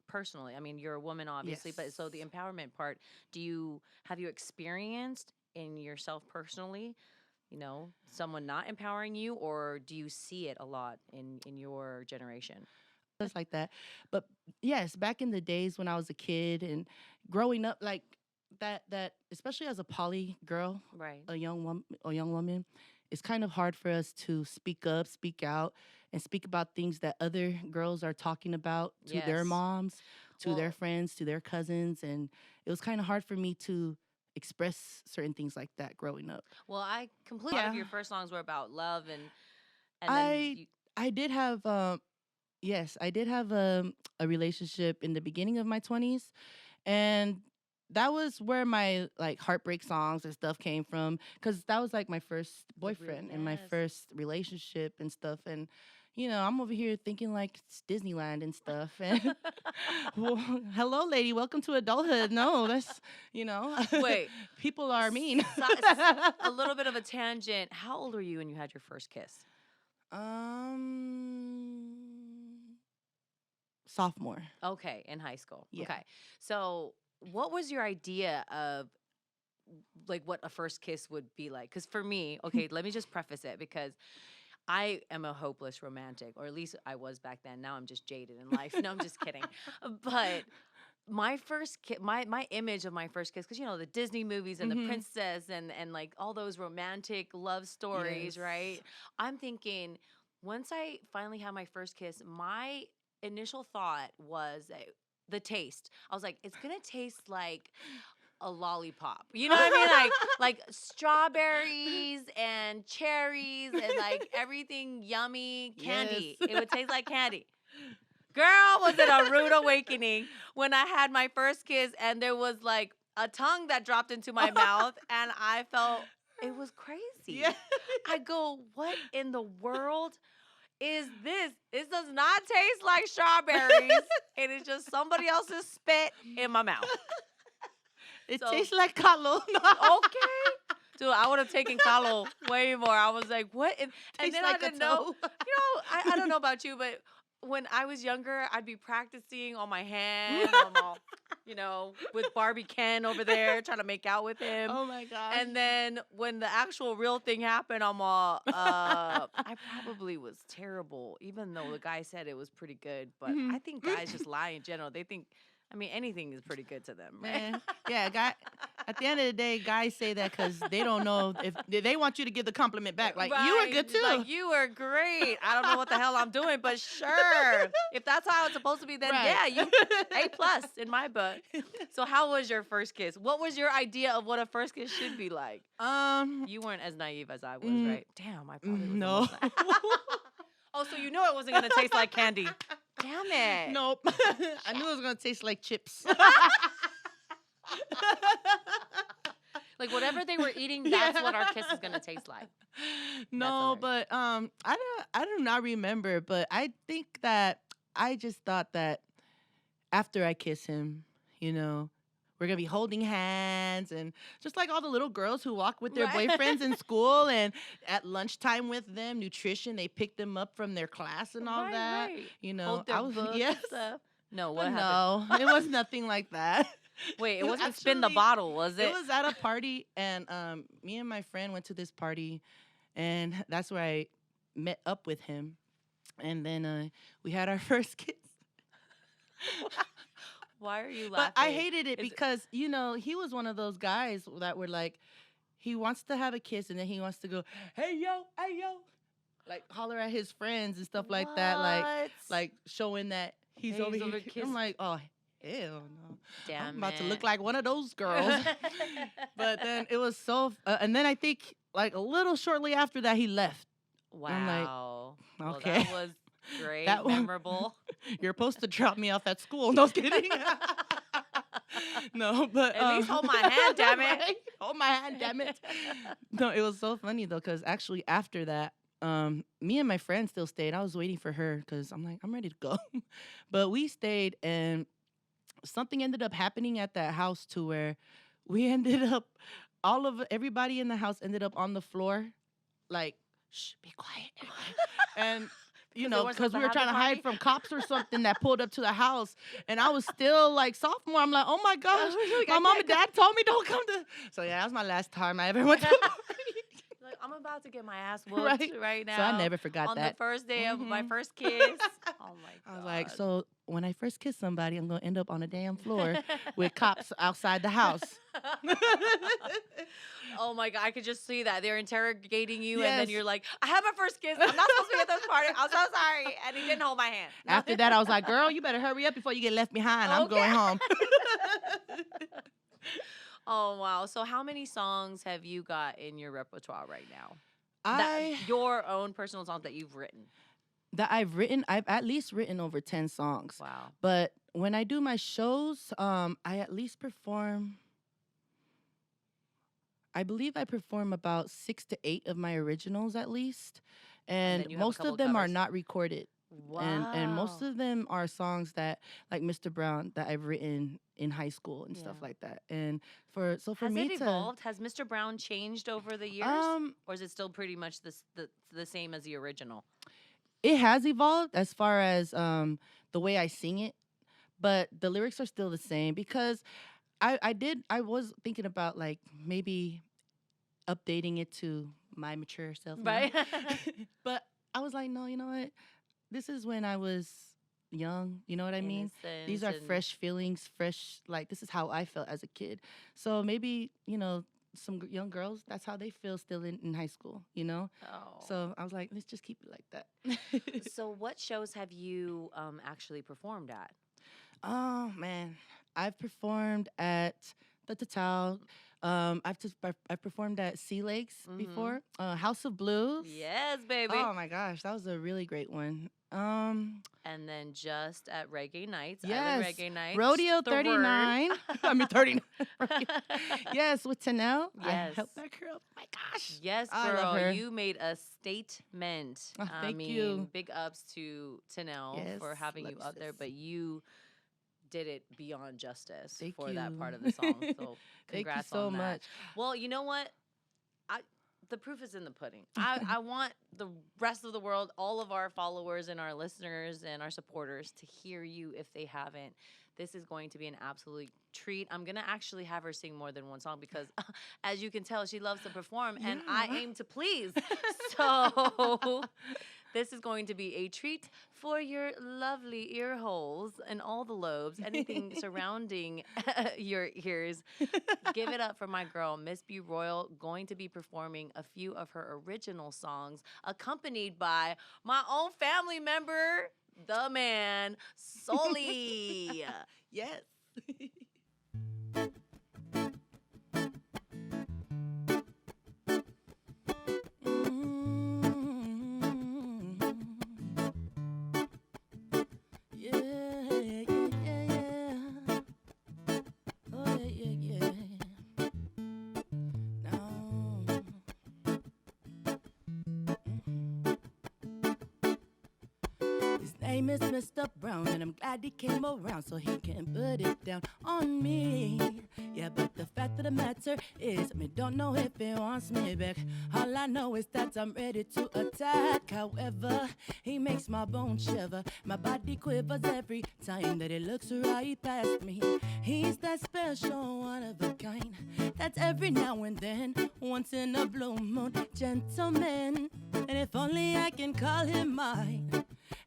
[SPEAKER 2] personally? I mean, you're a woman obviously, but so the
[SPEAKER 3] yes.
[SPEAKER 2] empowerment part, have you experienced in yourself personally, someone not empowering you, or do you see it a lot in your generation?
[SPEAKER 3] Just like that. But yes, back in the days when I was a kid and growing up, like that, especially as a poly girl,
[SPEAKER 2] Right.
[SPEAKER 3] a young woman, it's kind of hard for us to speak up, speak out, and speak about things that other girls are talking about to their
[SPEAKER 2] Yes.
[SPEAKER 3] moms, to their
[SPEAKER 2] Well,
[SPEAKER 3] friends, to their cousins, and it was kind of hard for me to express certain things like that growing up.
[SPEAKER 2] I completely. A lot of
[SPEAKER 3] Yeah,
[SPEAKER 2] your first songs were about love, and then
[SPEAKER 3] I
[SPEAKER 2] you.
[SPEAKER 3] I did have yes, I did have a relationship in the beginning of my 20s, and that was where my like heartbreak songs and stuff came from cuz that was like my first boyfriend and my
[SPEAKER 2] Yes.
[SPEAKER 3] first relationship and stuff, and I'm over here thinking like it's Disneyland and stuff. And well, hello, lady, welcome to adulthood. No, that's
[SPEAKER 2] Wait,
[SPEAKER 3] people are mean.
[SPEAKER 2] a little bit of a tangent. How old were you when you had your first kiss?
[SPEAKER 3] Sophomore.
[SPEAKER 2] Okay, in high school.
[SPEAKER 3] Yeah.
[SPEAKER 2] Okay. So, what was your idea of like what a first kiss would be like? Because for me, okay, let me just preface it because I am a hopeless romantic, or at least I was back then. Now I'm just jaded in life. No, I'm just kidding. But my first kiss, my image of my first kiss, because the Disney movies and the
[SPEAKER 3] Mhm.
[SPEAKER 2] princess and like all those romantic love stories,
[SPEAKER 3] Yes.
[SPEAKER 2] right? I'm thinking once I finally had my first kiss, my initial thought was the taste. I was like, it's gonna taste like a lollipop. You know what I mean? Like strawberries and cherries and like everything yummy candy.
[SPEAKER 3] Yes.
[SPEAKER 2] It would taste like candy. Girl, was it a rude awakening when I had my first kiss and there was like a tongue that dropped into my mouth and I felt it was crazy.
[SPEAKER 3] Yeah.
[SPEAKER 2] I go, what in the world is this? This does not taste like strawberries. It is just somebody else's spit in my mouth.
[SPEAKER 3] It
[SPEAKER 2] So-
[SPEAKER 3] tastes like Carlo.
[SPEAKER 2] Okay. Dude, I would have taken Carlo way more. I was like, what? And
[SPEAKER 3] Tastes
[SPEAKER 2] then
[SPEAKER 3] like
[SPEAKER 2] I
[SPEAKER 3] a
[SPEAKER 2] didn't know.
[SPEAKER 3] toe.
[SPEAKER 2] I don't know about you, but when I was younger, I'd be practicing on my hand. I'm all, with Barbie Ken over there trying to make out with him.
[SPEAKER 3] Oh my gosh.
[SPEAKER 2] And then when the actual real thing happened, I'm all, I probably was terrible, even though the guy said it was pretty good. But I think guys just lie in general. They think, anything is pretty good to them, right?
[SPEAKER 3] Man, yeah, at the end of the day, guys say that because they don't know if they want you to give the compliment back. Like, you were
[SPEAKER 2] Right.
[SPEAKER 3] good too.
[SPEAKER 2] Like, you were great. I don't know what the hell I'm doing, but sure. If that's how it's supposed to be, then
[SPEAKER 3] Right.
[SPEAKER 2] yeah, you A+ in my book. So how was your first kiss? What was your idea of what a first kiss should be like? You weren't as naive as I was, right? Damn, I probably was the
[SPEAKER 3] no.
[SPEAKER 2] most Oh, so you knew it wasn't gonna taste like candy. Damn it.
[SPEAKER 3] Nope. I knew it was gonna taste like chips.
[SPEAKER 2] Like whatever they were eating, that's what our kiss is gonna taste like.
[SPEAKER 3] No,
[SPEAKER 2] hilarious.
[SPEAKER 3] but I do not remember, but I think that I just thought that after I kiss him, we're gonna be holding hands and just like all the little girls who walk with their
[SPEAKER 2] Right.
[SPEAKER 3] boyfriends in school and at lunchtime with them, nutrition, they pick them up from their class and all
[SPEAKER 2] Right,
[SPEAKER 3] that.
[SPEAKER 2] right. Hold their
[SPEAKER 3] I was
[SPEAKER 2] books and
[SPEAKER 3] yes.
[SPEAKER 2] stuff. No, what
[SPEAKER 3] But
[SPEAKER 2] happened?
[SPEAKER 3] no, it was nothing like that.
[SPEAKER 2] Wait, it
[SPEAKER 3] It
[SPEAKER 2] wasn't spin the
[SPEAKER 3] actually-
[SPEAKER 2] bottle, was it?
[SPEAKER 3] It was at a party, and me and my friend went to this party, and that's where I met up with him, and then we had our first kiss.
[SPEAKER 2] Why are you laughing?
[SPEAKER 3] But I hated it
[SPEAKER 2] Is it-
[SPEAKER 3] because he was one of those guys that were like, he wants to have a kiss, and then he wants to go, hey yo, like holler at his friends and stuff like that,
[SPEAKER 2] What?
[SPEAKER 3] like showing that he's
[SPEAKER 2] Hey,
[SPEAKER 3] over
[SPEAKER 2] he's
[SPEAKER 3] here.
[SPEAKER 2] over kiss-
[SPEAKER 3] I'm like, oh hell no.
[SPEAKER 2] Damn
[SPEAKER 3] I'm about to look
[SPEAKER 2] it.
[SPEAKER 3] like one of those girls. But then it was and then I think like a little shortly after that he left. I'm like,
[SPEAKER 2] Wow.
[SPEAKER 3] okay.
[SPEAKER 2] Well, that was great,
[SPEAKER 3] That one-
[SPEAKER 2] memorable.
[SPEAKER 3] You're supposed to drop me off at school. No, just kidding. No, but
[SPEAKER 2] At least hold my hand, damn it.
[SPEAKER 3] right? Hold my hand, damn it. No, it was so funny though, because actually after that, me and my friend still stayed. I was waiting for her because I'm like, I'm ready to go. But we stayed, and something ended up happening at that house to where we ended up, everybody in the house ended up on the floor, like, shh, be quiet. And
[SPEAKER 2] Because they weren't
[SPEAKER 3] because
[SPEAKER 2] supposed to
[SPEAKER 3] we were
[SPEAKER 2] have
[SPEAKER 3] trying
[SPEAKER 2] the
[SPEAKER 3] to hide
[SPEAKER 2] party?
[SPEAKER 3] from cops or something that pulled up to the house, and I was still like sophomore. I'm like, oh my gosh,
[SPEAKER 2] Like,
[SPEAKER 3] my
[SPEAKER 2] I
[SPEAKER 3] mom
[SPEAKER 2] can't
[SPEAKER 3] and dad told me don't come to. So yeah, that was my last time I ever went to a party.
[SPEAKER 2] Like, I'm about to get my ass whooped right now.
[SPEAKER 3] So I never forgot
[SPEAKER 2] on
[SPEAKER 3] that.
[SPEAKER 2] the first day of my
[SPEAKER 3] Mhm.
[SPEAKER 2] first kiss. Oh my god.
[SPEAKER 3] I was like, so when I first kiss somebody, I'm gonna end up on a damn floor with cops outside the house.
[SPEAKER 2] Oh my god, I could just see that. They're interrogating you and then
[SPEAKER 3] Yes.
[SPEAKER 2] you're like, I had my first kiss. I'm not supposed to be at this party. I'm so sorry. And he didn't hold my hand.
[SPEAKER 3] After that, I was like, girl, you better hurry up before you get left behind. I'm
[SPEAKER 2] Okay.
[SPEAKER 3] going home.
[SPEAKER 2] Oh wow. So how many songs have you got in your repertoire right now?
[SPEAKER 3] I
[SPEAKER 2] Your own personal songs that you've written.
[SPEAKER 3] I've at least written over 10 songs.
[SPEAKER 2] Wow.
[SPEAKER 3] But when I do my shows, I at least perform, I believe I perform about 6 to 8 of my originals at least,
[SPEAKER 2] And
[SPEAKER 3] and
[SPEAKER 2] then you have a
[SPEAKER 3] most
[SPEAKER 2] couple
[SPEAKER 3] of them are
[SPEAKER 2] covers.
[SPEAKER 3] not recorded. And most
[SPEAKER 2] Wow.
[SPEAKER 3] of them are songs that like Mr. Brown that I've written in high school and stuff
[SPEAKER 2] Yeah.
[SPEAKER 3] like that. And for
[SPEAKER 2] Has it
[SPEAKER 3] me to
[SPEAKER 2] evolved? Has Mr. Brown changed over the years?
[SPEAKER 3] um
[SPEAKER 2] Or is it still pretty much the same as the original?
[SPEAKER 3] it has evolved as far as the way I sing it, but the lyrics are still the same because I was thinking about like maybe updating it to my mature self now.
[SPEAKER 2] Right?
[SPEAKER 3] But I was like, no, you know what? This is when I was young, you know what I mean? These
[SPEAKER 2] Innocent
[SPEAKER 3] are
[SPEAKER 2] and
[SPEAKER 3] fresh feelings, fresh, like, this is how I felt as a kid. So maybe, some young girls, that's how they feel still in high school, you know?
[SPEAKER 2] oh.
[SPEAKER 3] So I was like, let's just keep it like that.
[SPEAKER 2] So what shows have you actually performed at?
[SPEAKER 3] Oh, man. I've performed at the Total. I've performed at Sea Lakes
[SPEAKER 2] Mhm.
[SPEAKER 3] before. House of Blues.
[SPEAKER 2] Yes, baby.
[SPEAKER 3] Oh my gosh, that was a really great one.
[SPEAKER 2] And then just at Reggae Nights, Island
[SPEAKER 3] Yes,
[SPEAKER 2] Reggae Nights,
[SPEAKER 3] Rodeo
[SPEAKER 2] the word.
[SPEAKER 3] 39. I mean 39. Yes, with Tanel. I
[SPEAKER 2] Yes.
[SPEAKER 3] helped back her up. My gosh.
[SPEAKER 2] Yes,
[SPEAKER 3] I love
[SPEAKER 2] girl,
[SPEAKER 3] her.
[SPEAKER 2] you made a statement.
[SPEAKER 3] Oh,
[SPEAKER 2] I
[SPEAKER 3] thank
[SPEAKER 2] mean,
[SPEAKER 3] you.
[SPEAKER 2] big ups to Tanel
[SPEAKER 3] Yes,
[SPEAKER 2] for having
[SPEAKER 3] love
[SPEAKER 2] you
[SPEAKER 3] you,
[SPEAKER 2] out there,
[SPEAKER 3] sis.
[SPEAKER 2] but you did it beyond justice
[SPEAKER 3] Thank
[SPEAKER 2] for that
[SPEAKER 3] you.
[SPEAKER 2] part of the song. So
[SPEAKER 3] Thank you
[SPEAKER 2] congrats
[SPEAKER 3] so
[SPEAKER 2] on that.
[SPEAKER 3] much.
[SPEAKER 2] Well, you know what? I the proof is in the pudding. I want the rest of the world, all of our followers and our listeners and our supporters to hear you if they haven't. This is going to be an absolute treat. I'm going to actually have her sing more than one song because, as you can tell, she loves to perform and I
[SPEAKER 3] Yeah.
[SPEAKER 2] aim to please. So, this is going to be a treat for your lovely ear holes and all the lobes, anything surrounding your ears. Give it up for my girl, Miss B Royal, going to be performing a few of her original songs, accompanied by my own family member, the man, Soli.
[SPEAKER 3] Yes. Mm. Yeah, yeah, yeah, yeah. Oh, yeah, yeah, yeah. No. His name is Mr. Brown, and I'm glad he came around so he can put it down on me. Yeah, but the fact of the matter is, I don't know if he wants me back. All I know is that I'm ready to attack. However, he makes my bones shiver. My body quivers every time that he looks right past me. He's that special, one of a kind. That's every now and then, once in a blue moon, gentleman. And if only I can call him mine,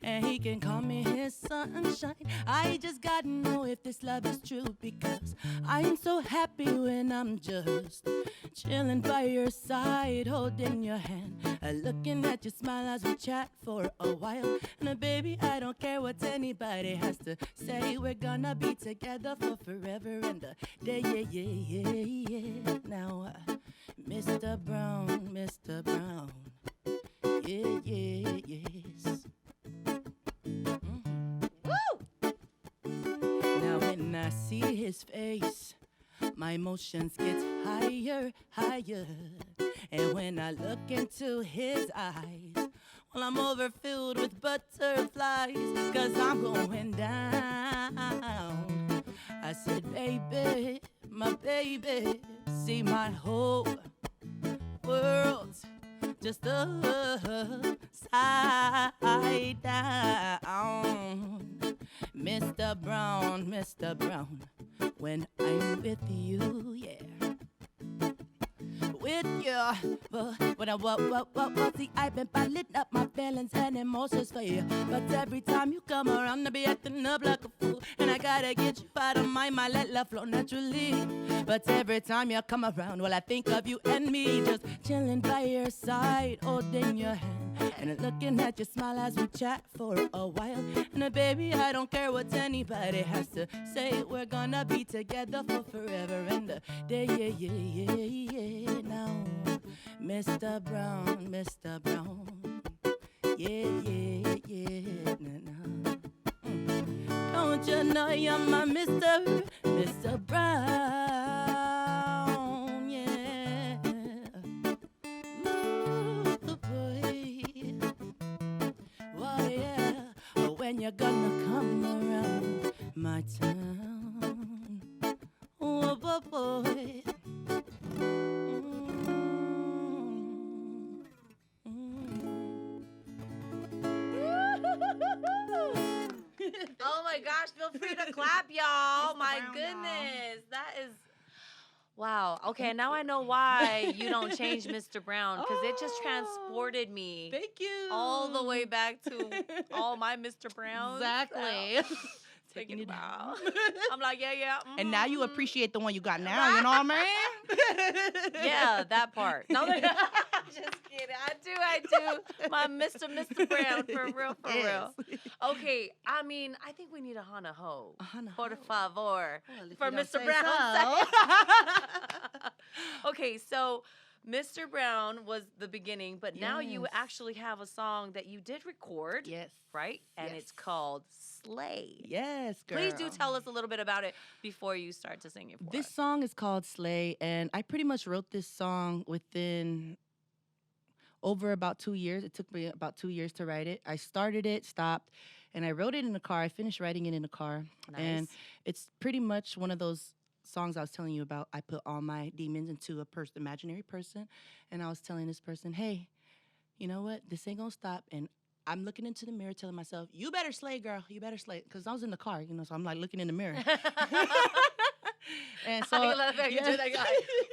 [SPEAKER 3] and he can call me his sunshine. I just gotta know if this love is true, because I'm so happy when I'm just chilling by your side, holding your hand, looking at your smile as we chat for a while. And baby, I don't care what anybody has to say. We're gonna be together for forever and a day. Yeah, yeah, yeah, yeah. Now, Mr. Brown, Mr. Brown. Yeah, yeah, yes.
[SPEAKER 2] Woo!
[SPEAKER 3] Now when I see his face, my emotions get higher, higher. And when I look into his eyes, well, I'm overfilled with butterflies, 'cause I'm going down. I said, baby, my baby, see my whole world's just upside down. Mr. Brown, when I'm with you, yeah. With you, see, I've been piling up my feelings and emotions for you. But every time you come around, I be acting up like a fool. And I gotta get you out of my mind, let love flow naturally. But every time you come around, well, I think of you and me, just chilling by your side, holding your hand, and looking at your smile as we chat for a while. And baby, I don't care what anybody has to say. We're gonna be together for forever and a day. Yeah, yeah, yeah, yeah. Now, Mr. Brown, Mr. Brown. Yeah, yeah, yeah. Nah, nah. Don't you know you're my Mr. Brown? Yeah. when you're gonna come around my town. Oh, boy.
[SPEAKER 2] Oh my gosh, feel free to clap, y'all.
[SPEAKER 3] Mr.
[SPEAKER 2] My
[SPEAKER 3] Brown,
[SPEAKER 2] goodness. That is wow. Okay, now I know why you don't change Mr. Brown, because it just transported me
[SPEAKER 3] Thank you.
[SPEAKER 2] all the way back to all my Mr. Browns.
[SPEAKER 3] Exactly.
[SPEAKER 2] Taking
[SPEAKER 3] Taking
[SPEAKER 2] it
[SPEAKER 3] it
[SPEAKER 2] out. I'm like, yeah.
[SPEAKER 3] And now you
[SPEAKER 2] mhm.
[SPEAKER 3] appreciate the one you got now, you know what I mean?
[SPEAKER 2] Yeah, that part. No, just kidding. I do. My Mr. Brown, for real, for real. Okay, I mean, I think we need a Hana Ho. Por favor. For Mr. Brown. Okay, so Mr. Brown was the beginning, but now you
[SPEAKER 3] Yes.
[SPEAKER 2] actually have a song that you did record,
[SPEAKER 3] Yes.
[SPEAKER 2] right? And it's
[SPEAKER 3] Yes.
[SPEAKER 2] called Slay.
[SPEAKER 3] Yes, girl.
[SPEAKER 2] Please do tell us a little bit about it before you start to sing it for
[SPEAKER 3] This
[SPEAKER 2] us.
[SPEAKER 3] song is called Slay, and I pretty much wrote this song within over about 2 years. It took me about 2 years to write it. I started it, stopped, and I wrote it in the car. I finished writing it in the car. And
[SPEAKER 2] Nice.
[SPEAKER 3] it's pretty much one of those songs I was telling you about. I put all my demons into a imaginary person, and I was telling this person, hey, you know what? This ain't gonna stop. And I'm looking into the mirror telling myself, you better slay, girl. You better slay. Because I was in the car, so I'm like looking in the mirror. And so,
[SPEAKER 2] I love that you
[SPEAKER 3] yeah.
[SPEAKER 2] do that, guy.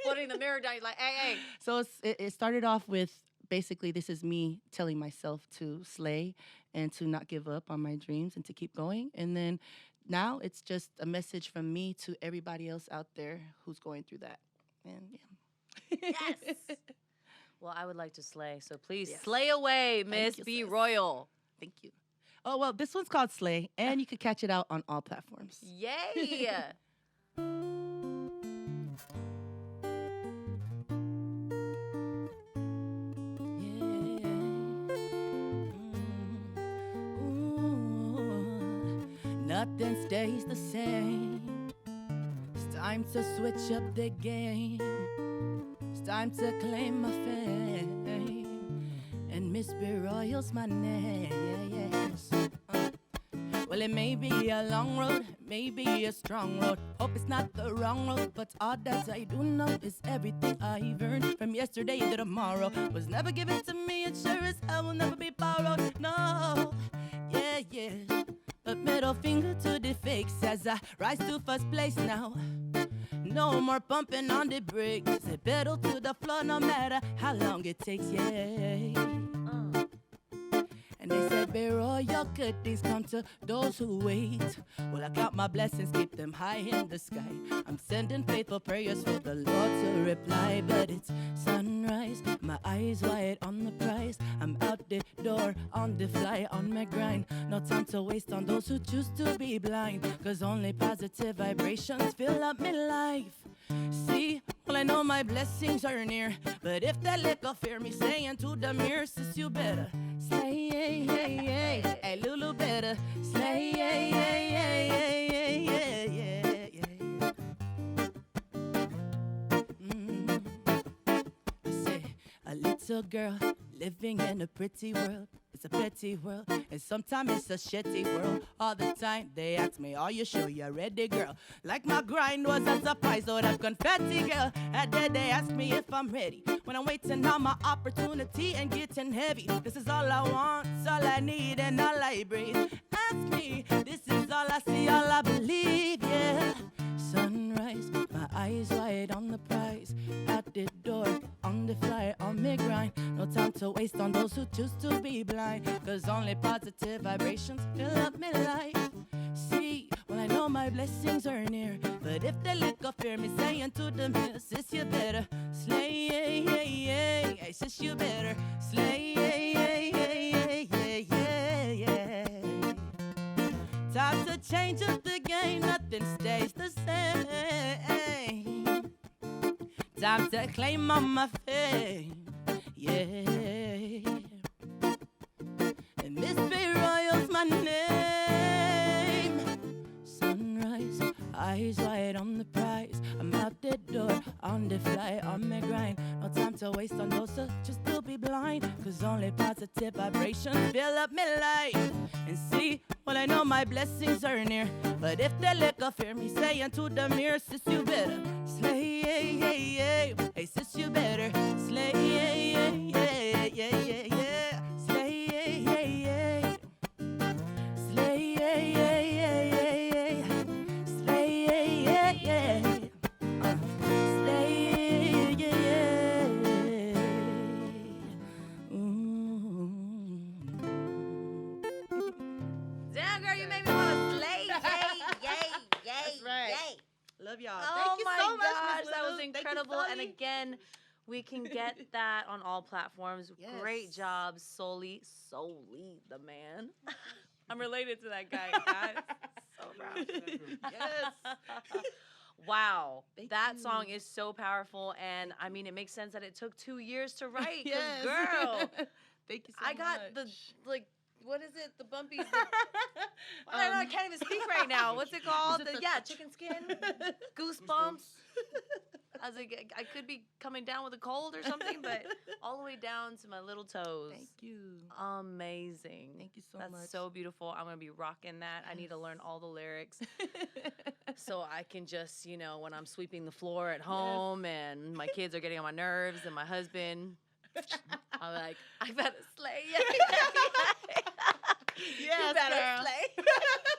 [SPEAKER 2] Putting the mirror down, you're like, hey.
[SPEAKER 3] So it started off with basically this is me telling myself to slay and to not give up on my dreams and to keep going. And then now it's just a message from me to everybody else out there who's going through that. And yeah.
[SPEAKER 2] Yes. Well, I would like to slay, so please
[SPEAKER 3] Yes.
[SPEAKER 2] slay away, Miss
[SPEAKER 3] you,
[SPEAKER 2] B
[SPEAKER 3] sis.
[SPEAKER 2] Royal.
[SPEAKER 3] Thank you. Oh, well, this one's called Slay, and you can catch it out on all platforms.
[SPEAKER 2] Yay.
[SPEAKER 3] Nothing stays the same. It's time to switch up the game. It's time to claim my fame. And Miss B Royal's my name. Yes. Well, it may be a long road, may be a strong road. Hope it's not the wrong road, but all that I do know is everything I've earned from yesterday to tomorrow was never given to me, and sure as hell will never be borrowed. No, yeah. But middle finger to the fakes as I rise to first place now. No more pumping on the brakes. Say pedal to the floor no matter how long it takes, yeah. And they said, Bear your good things come to those who wait. Well, I count my blessings, keep them high in the sky. I'm sending faithful prayers for the Lord to reply. But it's sunrise, my eyes wide on the prize. I'm out the door, on the fly, on my grind. No time to waste on those who choose to be blind. Cause only positive vibrations fill up my life. See, well, I know my blessings are near. But if that little fear me saying to the mirror, sis, you better slay, hey, Lulu better slay, I say, a little girl living in a pretty world. It's a petty world, and sometimes it's a shitty world. All the time they ask me, are you sure you're ready, girl? Like my grind was a surprise, load of confetti, girl. And then they ask me if I'm ready, when I'm waiting on my opportunity and getting heavy. This is all I want, it's all I need, and all I breathe. Ask me, this is all I see, all I believe, yeah. Sunrise, my eyes wide on the prize. Out the door, on the fly, on me grind. No time to waste on those who choose to be blind. Cause only positive vibrations fill up my life. See, well, I know my blessings are near. But if they look up fear me saying to the mirror, sis, you better slay, hey, sis, you better slay, yeah. Time to change up the game, nothing stays the same. Time to claim on my fame, yeah. And Miss B Royal's my name. Sunrise, eyes wide on the prize. I'm out the door, on the fly, on my grind. No time to waste on those who just to be blind. Cause only positive vibrations fill up my life. And see, well, Well, I know my blessings are near, but if they lack of fear, me saying to the mirror, sis, you better slay, hey, sis, you better slay, slay, slay, slay,
[SPEAKER 2] Damn, girl, you made me want to slay. Yay.
[SPEAKER 3] That's right.
[SPEAKER 2] Yay.
[SPEAKER 3] Love y'all.
[SPEAKER 2] Oh
[SPEAKER 3] Thank you
[SPEAKER 2] my
[SPEAKER 3] so much,
[SPEAKER 2] gosh,
[SPEAKER 3] Miss
[SPEAKER 2] that was
[SPEAKER 3] Lulu. Thank you,
[SPEAKER 2] incredible. And
[SPEAKER 3] Sully.
[SPEAKER 2] again, we can get that on all platforms.
[SPEAKER 3] Yes.
[SPEAKER 2] Great job, Soli the man. I'm related to that guy, guys. So proud.
[SPEAKER 3] Yes.
[SPEAKER 2] Wow,
[SPEAKER 3] Thank
[SPEAKER 2] that
[SPEAKER 3] you.
[SPEAKER 2] song is so powerful, and I mean, it makes sense that it took 2 years to write. 'Cause,
[SPEAKER 3] Yes.
[SPEAKER 2] girl,
[SPEAKER 3] Thank you so
[SPEAKER 2] I
[SPEAKER 3] much.
[SPEAKER 2] got the what is it? The bumpies. I can't even speak right now. What's it called?
[SPEAKER 3] Is it
[SPEAKER 2] Chicken skin, goosebumps. I was like, I could be coming down with a cold or something, but all the way down to my little toes.
[SPEAKER 3] Thank you.
[SPEAKER 2] Amazing.
[SPEAKER 3] Thank you so
[SPEAKER 2] That's
[SPEAKER 3] much.
[SPEAKER 2] so beautiful. I'm gonna be rocking that. I need to learn all the lyrics so I can just, when I'm sweeping the floor at home and my kids are getting on my nerves and my husband, I'm like, I better slay.
[SPEAKER 3] Yes,
[SPEAKER 2] You better
[SPEAKER 3] girl.
[SPEAKER 2] slay.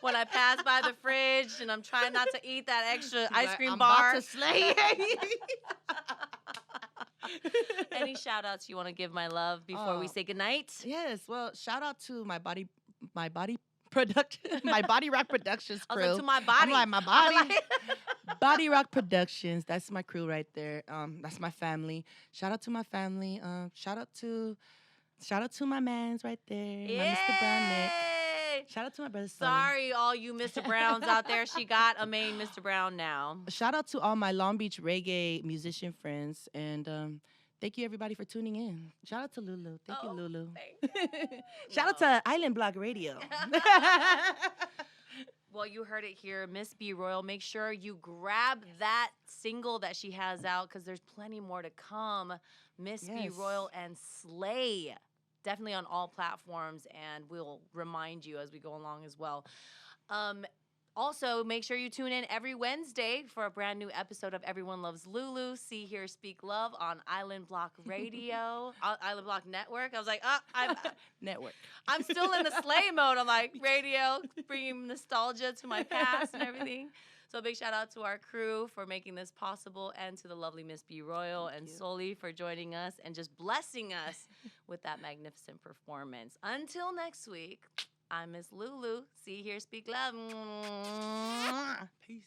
[SPEAKER 2] When I pass by the fridge and I'm trying not to eat that extra
[SPEAKER 3] She's
[SPEAKER 2] ice
[SPEAKER 3] like,
[SPEAKER 2] cream
[SPEAKER 3] I'm
[SPEAKER 2] bar.
[SPEAKER 3] about to slay.
[SPEAKER 2] Any shout outs you want to give my love before we
[SPEAKER 3] Oh.
[SPEAKER 2] say goodnight?
[SPEAKER 3] Yes. Well, shout out to my body production, my Body Rock Productions
[SPEAKER 2] I
[SPEAKER 3] crew.
[SPEAKER 2] was like, to my body.
[SPEAKER 3] I'm like, my
[SPEAKER 2] I'm
[SPEAKER 3] body.
[SPEAKER 2] like-
[SPEAKER 3] Body Rock Productions. That's my crew right there. That's my family. Shout out to my family. Shout out to my mans right there. My Mr. Brown Nick.
[SPEAKER 2] Yay!
[SPEAKER 3] Shout out to my brother. Sully.
[SPEAKER 2] Sorry, all you Mr. Browns out there. She got a main Mr. Brown now.
[SPEAKER 3] Shout out to all my Long Beach reggae musician friends, and thank you everybody for tuning in. Shout out to Lulu. Thank you,
[SPEAKER 2] Oh,
[SPEAKER 3] Lulu.
[SPEAKER 2] thank
[SPEAKER 3] Shout out to Island Block Radio.
[SPEAKER 2] Well, you heard it here, Miss B Royal. Make sure you grab that single that she has out because there's plenty more to come. Miss B
[SPEAKER 3] Yes.
[SPEAKER 2] Royal and Slay. Definitely on all platforms, and we'll remind you as we go along as well. Also, make sure you tune in every Wednesday for a brand new episode of Everyone Loves Lulu. See, hear, speak love on Island Block Radio, Island Block Network. I was like,
[SPEAKER 3] Network.
[SPEAKER 2] I'm still in the slay mode. I'm like, radio, bringing nostalgia to my past and everything. So big shout out to our crew for making this possible, and to the lovely Miss B Royal and Soli for joining us and just blessing us with that magnificent performance. Until next week, I'm Miss Lulu. See, hear, speak love.
[SPEAKER 3] Peace.